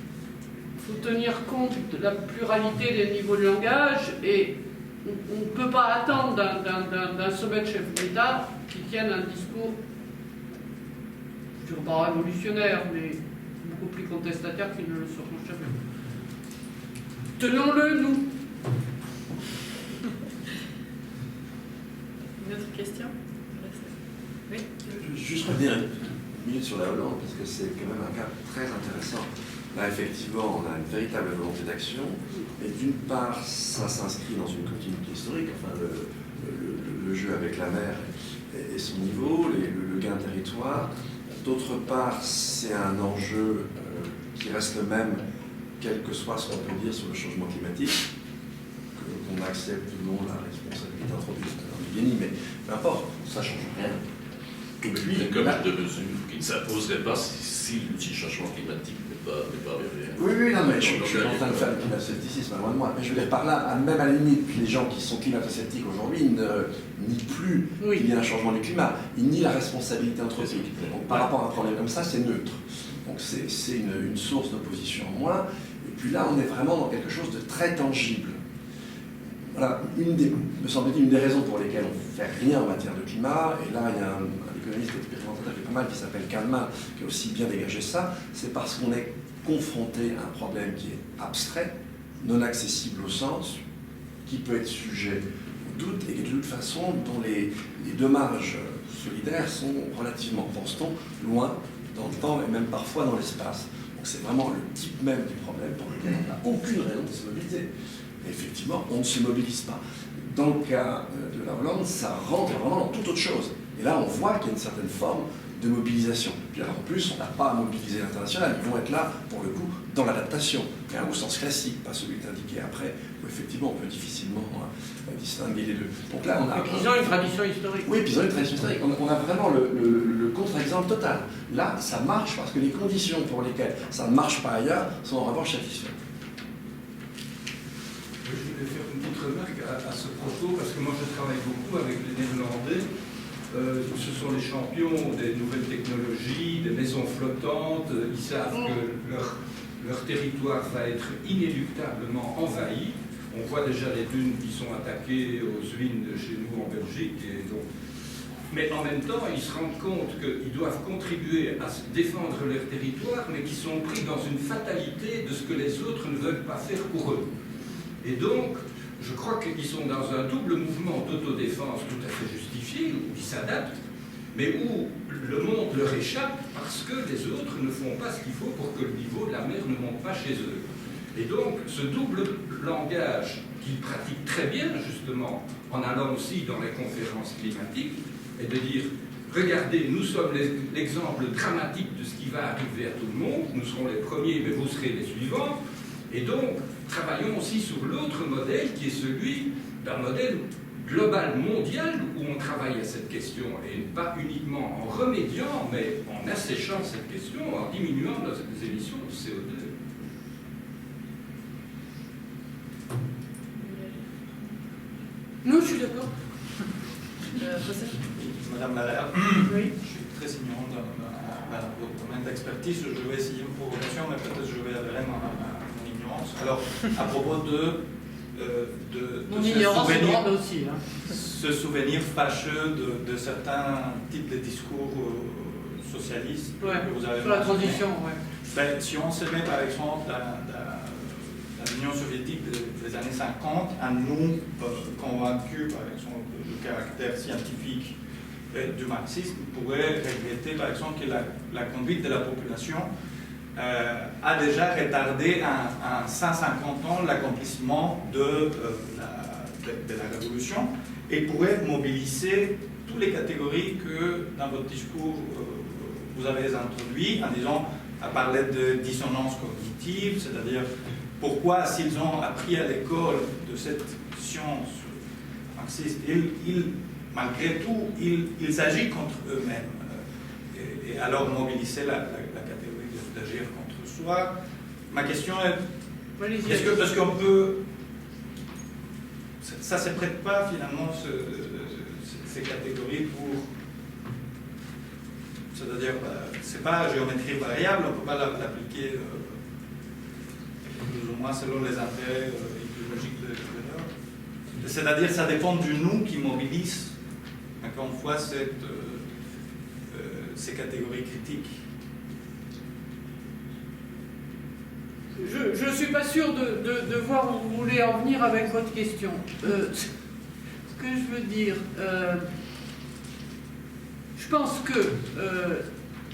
faut tenir compte de la pluralité des niveaux de langage et on ne peut pas attendre d'un sommet de chef d'État qui tienne un discours, je ne dirais pas révolutionnaire, mais beaucoup plus contestataire qu'ils ne le seront jamais. Tenons-le, nous. Une autre question ? Oui. Juste revenir une minute sur la Hollande, parce que c'est quand même un cas très intéressant. Là, effectivement, on a une véritable volonté d'action, et d'une part, ça s'inscrit dans une continuité historique, enfin, le jeu avec la mer et son niveau, le gain de territoire. D'autre part, c'est un enjeu qui reste le même, quel que soit ce qu'on peut dire sur le changement climatique, qu'on accepte ou non la responsabilité introduite dans l'Igénie, mais peu importe, ça ne change rien. Et puis, comme de mesures qui ne s'imposeraient pas si le changement climatique n'est pas réel. Oui, non, mais je suis en train de faire le climato-scepticisme, loin de moi. Mais je veux dire par là, même à la limite, les gens qui sont climato-sceptiques aujourd'hui nient plus qu'il y a un changement du climat. Ils nient la responsabilité anthropique. Donc, par rapport à un problème comme ça, c'est neutre. Donc c'est une source d'opposition en moins. Et puis là, on est vraiment dans quelque chose de très tangible. Voilà, me semble-t-il, une des raisons pour lesquelles on ne fait rien en matière de climat, et là il y a un économiste expérimentateur qui est pas mal, qui s'appelle Kahneman, qui a aussi bien dégagé ça, c'est parce qu'on est confronté à un problème qui est abstrait, non accessible au sens, qui peut être sujet au doute, et de toute façon dont les deux marges solidaires sont relativement, pense-t-on, loin dans le temps et même parfois dans l'espace. Donc c'est vraiment le type même du problème pour lequel on n'a aucune raison de se mobiliser. Et effectivement, on ne se mobilise pas. Dans le cas de la Hollande, ça rentre vraiment dans toute autre chose. Et là, on voit qu'il y a une certaine forme de mobilisation. Puis alors, en plus, on n'a pas à mobiliser l'international, ils vont être là, pour le coup, dans l'adaptation, mais au sens classique, pas celui qui est indiqué après, où effectivement, on peut difficilement distinguer les deux. Donc là, on a... Et puis ils ont une tradition historique. Oui, puis ils ont une tradition historique. On a vraiment le contre-exemple total. Là, ça marche parce que les conditions pour lesquelles ça ne marche pas ailleurs sont en revanche satisfaites. Je voulais faire une petite remarque à ce propos, parce que moi je travaille beaucoup avec les Néerlandais. Ce sont les champions des nouvelles technologies, des maisons flottantes. Ils savent que leur territoire va être inéluctablement envahi. On voit déjà les dunes qui sont attaquées aux Zwin de chez nous en Belgique. Et donc... Mais en même temps, ils se rendent compte qu'ils doivent contribuer à défendre leur territoire, mais qu'ils sont pris dans une fatalité de ce que les autres ne veulent pas faire pour eux. Et donc, je crois qu'ils sont dans un double mouvement d'autodéfense tout à fait justifié, où ils s'adaptent, mais où le monde leur échappe parce que les autres ne font pas ce qu'il faut pour que le niveau de la mer ne monte pas chez eux. Et donc, ce double langage qu'ils pratiquent très bien, justement, en allant aussi dans les conférences climatiques, est de dire, regardez, nous sommes l'exemple dramatique de ce qui va arriver à tout le monde, nous serons les premiers, mais vous serez les suivants. Et donc, travaillons aussi sur l'autre modèle qui est celui d'un modèle global, mondial, où on travaille à cette question, et pas uniquement en remédiant, mais en asséchant cette question, en diminuant nos émissions de CO2. Non, je suis d'accord. Madame Dallaire, Oui. je suis très ignorant dans votre domaine d'expertise. Je vais essayer une provocation, mais peut-être je vais avérer mon ignorance. Alors, à propos de Mon ignorance, c'est souvenir, grande aussi. Hein. ce souvenir fâcheux de certains types de discours socialistes Ouais, que vous avez sur la mentionné. transition, ouais. Ben, si on se met par exemple l'Union soviétique des années 50, à nous convaincus par exemple du caractère scientifique du marxisme, pourrait regretter par exemple que la conduite de la population a déjà retardé à 150 ans l'accomplissement de la révolution et pourrait mobiliser toutes les catégories que dans votre discours vous avez introduit en disant, à parler de dissonance cognitive, c'est-à-dire pourquoi s'ils ont appris à l'école de cette science marxiste, malgré tout, ils agissent contre eux-mêmes. Et alors mobiliser la catégorie d'agir contre soi. Ma question est, est-ce qu'on peut... Ça ne se prête pas finalement ces catégories pour... C'est-à-dire, c'est pas géométrie variable, on ne peut pas l'appliquer plus ou moins selon les intérêts idéologiques de l'autre. C'est-à-dire, ça dépend du nous qui mobilise, encore une fois, ces catégories critiques. Je ne suis pas sûr de voir où vous voulez en venir avec votre question. Ce que je veux dire, je pense que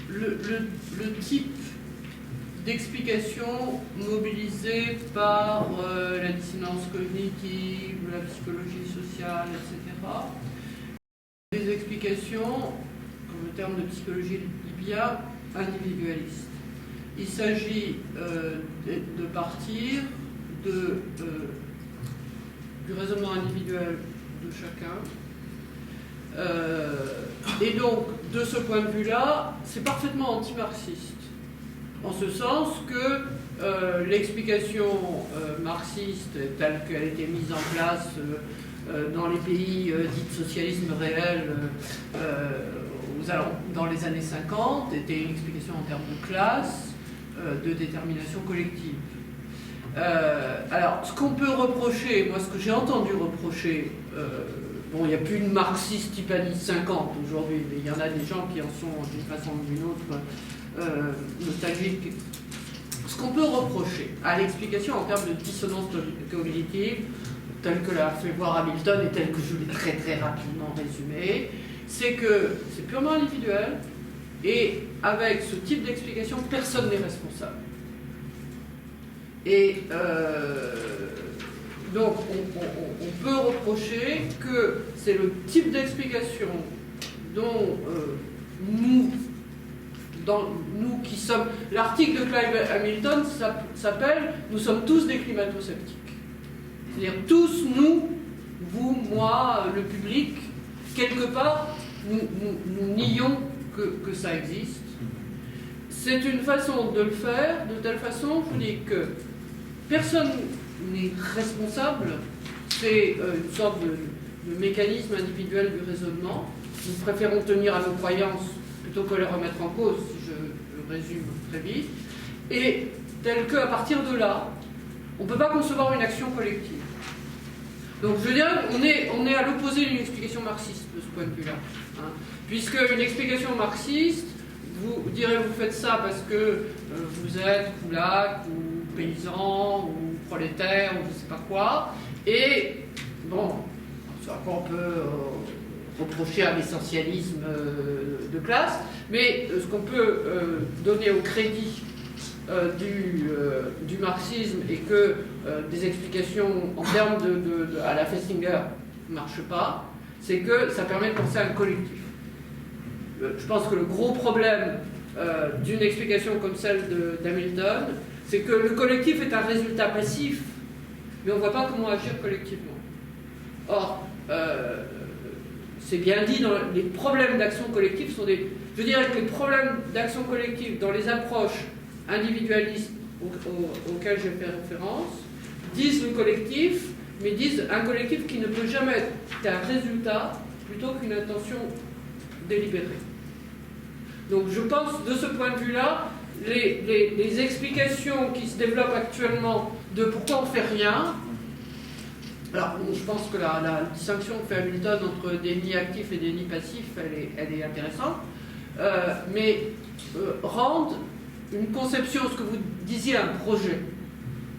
le type d'explication mobilisée par la dissonance cognitive, la psychologie sociale, etc., des explications, comme le terme de psychologie dit bien, individualistes. Il s'agit de partir du raisonnement individuel de chacun. Et donc, de ce point de vue-là, c'est parfaitement anti-marxiste. En ce sens que l'explication marxiste telle qu'elle a été mise en place dans les pays dits de socialisme réel dans les années 50 était une explication en termes de classe, de détermination collective. Alors, ce qu'on peut reprocher, moi ce que j'ai entendu reprocher, bon, il n'y a plus de marxistes type années 50 aujourd'hui, mais il y en a des gens qui en sont d'une façon ou d'une autre nostalgiques. Ce qu'on peut reprocher à l'explication en termes de dissonance cognitive, telle que l'a fait voir Hamilton et telle que je l'ai très très rapidement résumée, c'est que c'est purement individuel et avec ce type d'explication, personne n'est responsable. Et Donc on peut reprocher que c'est le type d'explication dont nous qui sommes... L'article de Clive Hamilton s'appelle « Nous sommes tous des climato-sceptiques ». C'est-à-dire tous nous, vous, moi, le public, quelque part, nous nions que ça existe. C'est une façon de le faire, de telle façon, je vous dis, que personne n'est responsable. C'est une sorte de mécanisme individuel du raisonnement. Nous préférons tenir à nos croyances plutôt que les remettre en cause, si je résume très vite. Et tel qu'à partir de là, on ne peut pas concevoir une action collective. Donc je veux dire, on est à l'opposé d'une explication marxiste de ce point de vue-là. Hein. Puisque une explication marxiste, vous direz vous faites ça parce que vous êtes koulak ou paysan ou prolétaire ou je ne sais pas quoi. Et bon, ce à quoi on peut reprocher un essentialisme de classe, mais ce qu'on peut donner au crédit du marxisme et que des explications en termes à la Festinger ne marchent pas, c'est que ça permet de penser à un collectif. Je pense que le gros problème d'une explication comme celle d'Hamilton, c'est que le collectif est un résultat passif, mais on ne voit pas comment agir collectivement. Or, c'est bien dit, les problèmes d'action collective sont des... Je dirais que les problèmes d'action collective dans les approches individualistes auxquelles j'ai fait référence disent le collectif, mais disent un collectif qui ne peut jamais être qu'un résultat plutôt qu'une intention délibérée. Donc je pense, de ce point de vue-là, les explications qui se développent actuellement de pourquoi on ne fait rien. Alors, je pense que la distinction que fait Hamilton entre déni actif et déni passif, elle est intéressante, mais rendent une conception, ce que vous disiez, un projet,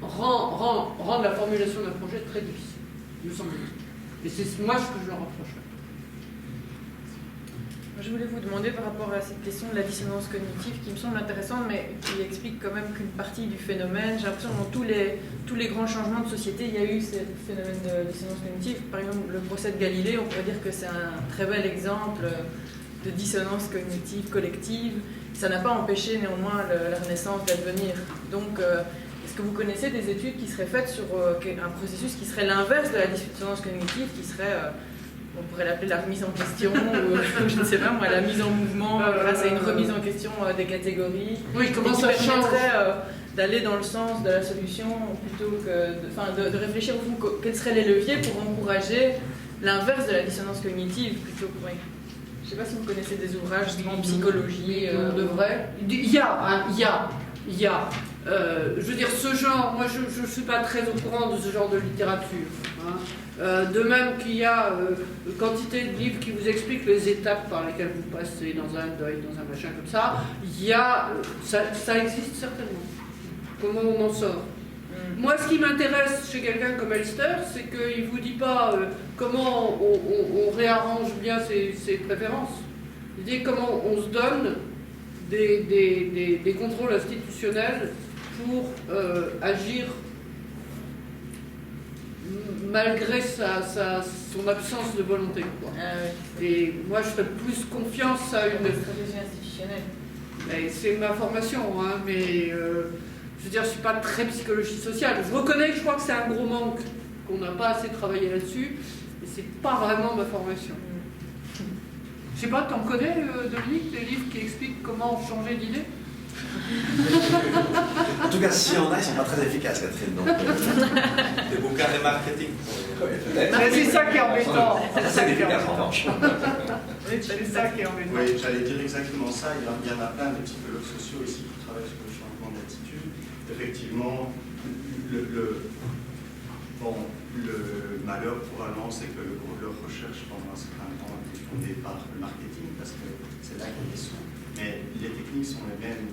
rend la formulation d'un projet très difficile, me semble-t-il. Et c'est moi ce que je leur reprocherais. Je voulais vous demander par rapport à cette question de la dissonance cognitive qui me semble intéressante, mais qui explique quand même qu'une partie du phénomène. J'ai l'impression que dans tous les grands changements de société, il y a eu ce phénomène de dissonance cognitive. Par exemple, le procès de Galilée, on pourrait dire que c'est un très bel exemple de dissonance cognitive collective. Ça n'a pas empêché néanmoins la Renaissance d'advenir. Donc, est-ce que vous connaissez des études qui seraient faites sur un processus qui serait l'inverse de la dissonance cognitive, qui serait... on pourrait l'appeler la remise en question, ou je ne sais pas moi, la mise en mouvement grâce à une remise en question des catégories. Oui, comment ça permettrait d'aller dans le sens de la solution plutôt que de réfléchir au fond quels seraient les leviers pour encourager l'inverse de la dissonance cognitive plutôt que... Oui. Je ne sais pas si vous connaissez des ouvrages en psychologie. On devrait. Il y a. Je veux dire, ce genre, moi je ne suis pas très au courant de ce genre de littérature. Hein. De même qu'il y a quantité de livres qui vous expliquent les étapes par lesquelles vous passez dans un deuil, dans un machin comme ça, il y a, ça existe certainement. Comment on en sort? Moi, ce qui m'intéresse chez quelqu'un comme Elster, c'est qu'il ne vous dit pas comment on réarrange bien ses préférences. Il dit comment on se donne des contrôles institutionnels pour agir malgré son absence de volonté. Quoi. Et moi, je ferais plus confiance à une stratégie institutionnelle. C'est ma formation, hein, mais je veux dire, je ne suis pas très psychologie sociale. Je reconnais que je crois que c'est un gros manque, qu'on n'a pas assez travaillé là-dessus, mais ce n'est pas vraiment ma formation. Je sais pas, t'en connais, Dominique, des livres qui expliquent comment changer d'idée? En tout cas, s'il y en a, ils ne sont pas très efficaces, Catherine. Donc, des bouquins de marketing. C'est ça qui est embêtant. C'est efficace, en revanche. C'est ça qui est embêtant. Oui, j'allais dire exactement ça. Il y en a plein de psychologues sociaux ici qui travaillent sur le changement d'attitude. Effectivement, le malheur probablement, c'est que leur recherche pendant un certain temps a été fondée par le marketing, parce que c'est là qu'il y a des sous. Mais les techniques sont les mêmes,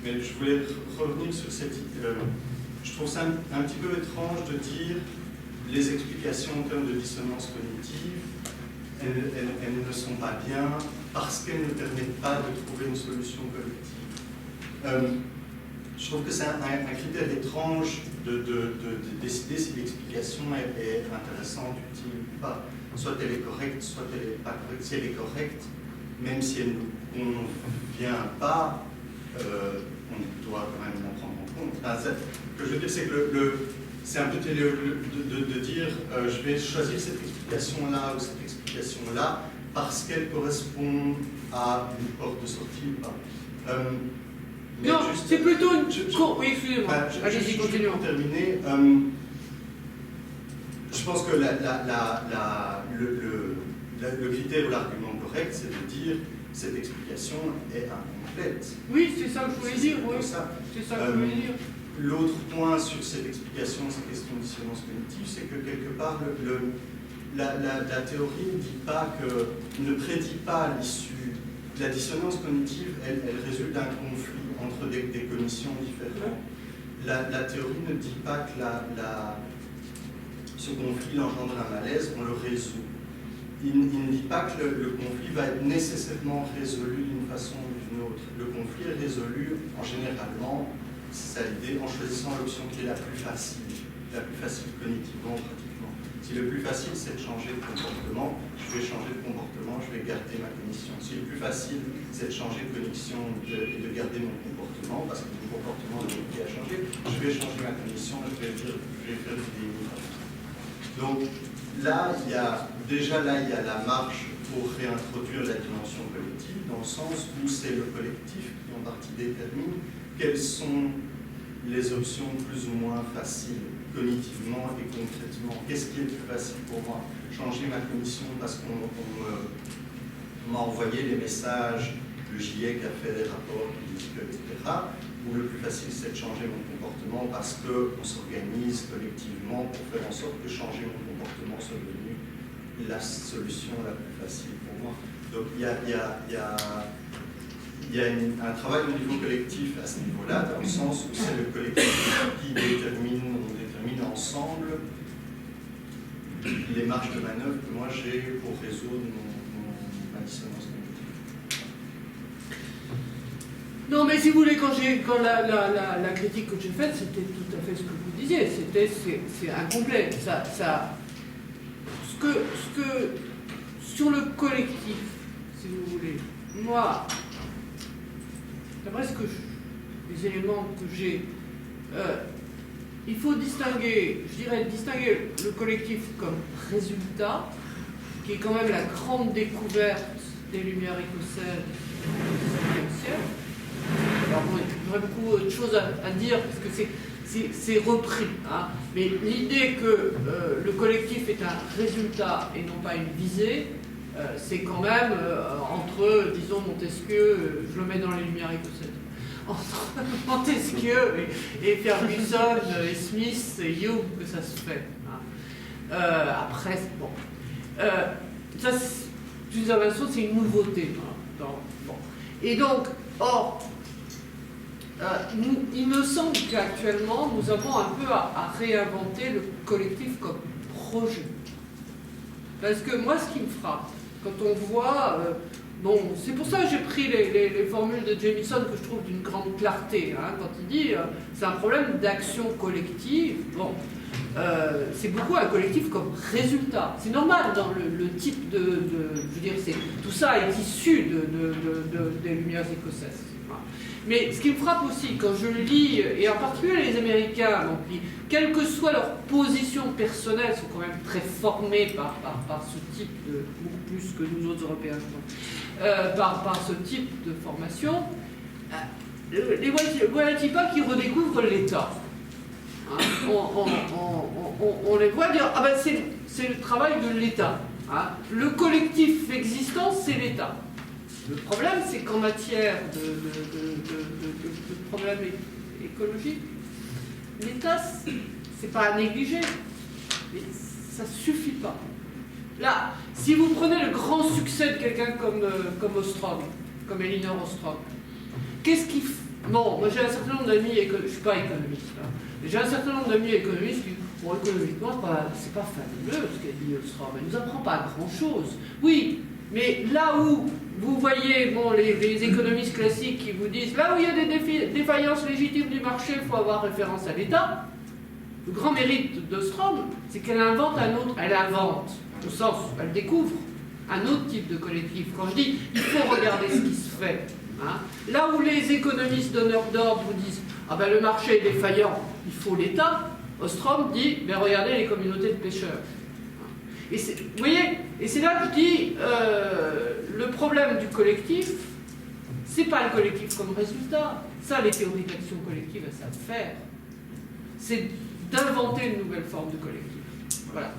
mais je voulais revenir sur cette idée. Je trouve ça un petit peu étrange de dire les explications en termes de dissonance cognitive, elles ne sont pas bien parce qu'elles ne permettent pas de trouver une solution collective. je trouve que c'est un critère étrange de décider si l'explication est intéressante, utile ou pas. Soit elle est correcte, soit elle n'est pas correcte. Si elle est correcte, même si elle ne nous convient pas, on doit quand même la prendre en compte. Enfin, ce que je veux dire, c'est que c'est un peu de dire je vais choisir cette explication-là ou cette explication-là parce qu'elle correspond à une porte de sortie ou pas. Non, c'est plutôt une... Oui, excusez-moi. Allez-y, continuons. Pour terminer, je pense que le critère ou l'argument correct, c'est de dire cette explication est incomplète. Oui, c'est ça que je voulais dire. Oui. C'est ça que je voulais dire. L'autre point sur cette explication, cette question de dissonance cognitive, c'est que quelque part, la théorie ne prédit pas l'issue. La dissonance cognitive, elle résulte d'un conflit entre des cognitions différentes. La théorie ne dit pas que ce conflit engendre un malaise, on le résout. Il ne dit pas que le conflit va être nécessairement résolu d'une façon ou d'une autre. Le conflit est résolu généralement, c'est ça l'idée, en choisissant l'option qui est la plus facile cognitivement, pratiquement. Si le plus facile c'est de changer de comportement, je vais changer de comportement, je vais garder ma cognition. Si le plus facile c'est de changer de cognition et de garder mon comportement, parce que mon comportement n'est plus à changer, je vais changer ma cognition, je vais faire du déni. Donc là, il y a la marche pour réintroduire la dimension collective, dans le sens où c'est le collectif qui en partie détermine quelles sont les options plus ou moins faciles cognitivement et concrètement. Qu'est-ce qui est le plus facile pour moi? Changer ma cognition parce qu'on m'a envoyé les messages, le GIEC a fait des rapports qui disent que, etc. Ou le plus facile, c'est de changer mon comportement parce qu'on s'organise collectivement pour faire en sorte que changer mon comportement soit devenu la solution la plus facile pour moi. Donc il y a un travail au niveau collectif à ce niveau-là, dans le sens où c'est le collectif qui détermine ensemble les marges de manœuvre que moi j'ai pour résoudre ma dissonance cognitive. Non, mais si vous voulez, quand la critique que j'ai faite, c'était tout à fait ce que vous disiez. C'est incomplet. Sur le collectif, si vous voulez, moi, d'après les éléments que j'ai, il faut distinguer le collectif comme résultat, qui est quand même la grande découverte des Lumières écossaises du XVIe siècle. Alors bon, j'aurais beaucoup de choses à dire, parce que c'est repris. Hein. Mais l'idée que le collectif est un résultat et non pas une visée, c'est quand même entre, disons, Montesquieu, je le mets dans les Lumières écossaises, entre Montesquieu et Ferguson et Smith et Hume que ça se fait. Hein. Après, bon. Ça, d'une certaine façon, c'est une nouveauté. Hein, bon. Et donc, il me semble qu'actuellement, nous avons un peu à réinventer le collectif comme projet. Parce que moi, ce qui me frappe, quand on voit... bon, c'est pour ça que j'ai pris les formules de Jamison que je trouve d'une grande clarté. Hein, quand il dit c'est un problème d'action collective. Bon, c'est beaucoup un collectif comme résultat. C'est normal dans le type je veux dire, tout ça est issu des Lumières écossaises. Mais ce qui me frappe aussi, quand je lis, et en particulier les Américains, donc, quelle que soit leur position personnelle, sont quand même très formés par ce type de, beaucoup plus que nous autres Européens, par ce type de formation, voilà-t-il pas qui redécouvrent l'État. Hein, on les voit dire, ah ben c'est le travail de l'État. Hein, le collectif existant, c'est l'État. Le problème, c'est qu'en matière de problèmes écologiques, l'État, c'est pas à négliger, mais ça suffit pas. Là, si vous prenez le grand succès de quelqu'un comme Ostrom, comme Elinor Ostrom, qu'est-ce qu'il fait? Bon, moi j'ai un certain nombre d'amis, je suis pas économiste, hein, mais j'ai un certain nombre d'amis économistes qui, bon, économiquement, c'est pas fabuleux ce qu'a dit Ostrom, elle nous apprend pas grand-chose. Oui, Mais là où vous voyez bon, les économistes classiques qui vous disent là où il y a des défaillances légitimes du marché, il faut avoir référence à l'État. Le grand mérite d'Ostrom, c'est qu'elle invente elle invente, au sens où elle découvre un autre type de collectif. Quand je dis il faut regarder ce qui se fait, hein, là où les économistes donneurs d'ordre vous disent ah ben le marché est défaillant, il faut l'État, Ostrom dit ben regardez les communautés de pêcheurs. Et vous voyez, et c'est là que je dis le problème du collectif, c'est pas le collectif comme résultat. Ça, les théories d'action collective, elles savent faire. C'est d'inventer une nouvelle forme de collectif. Voilà.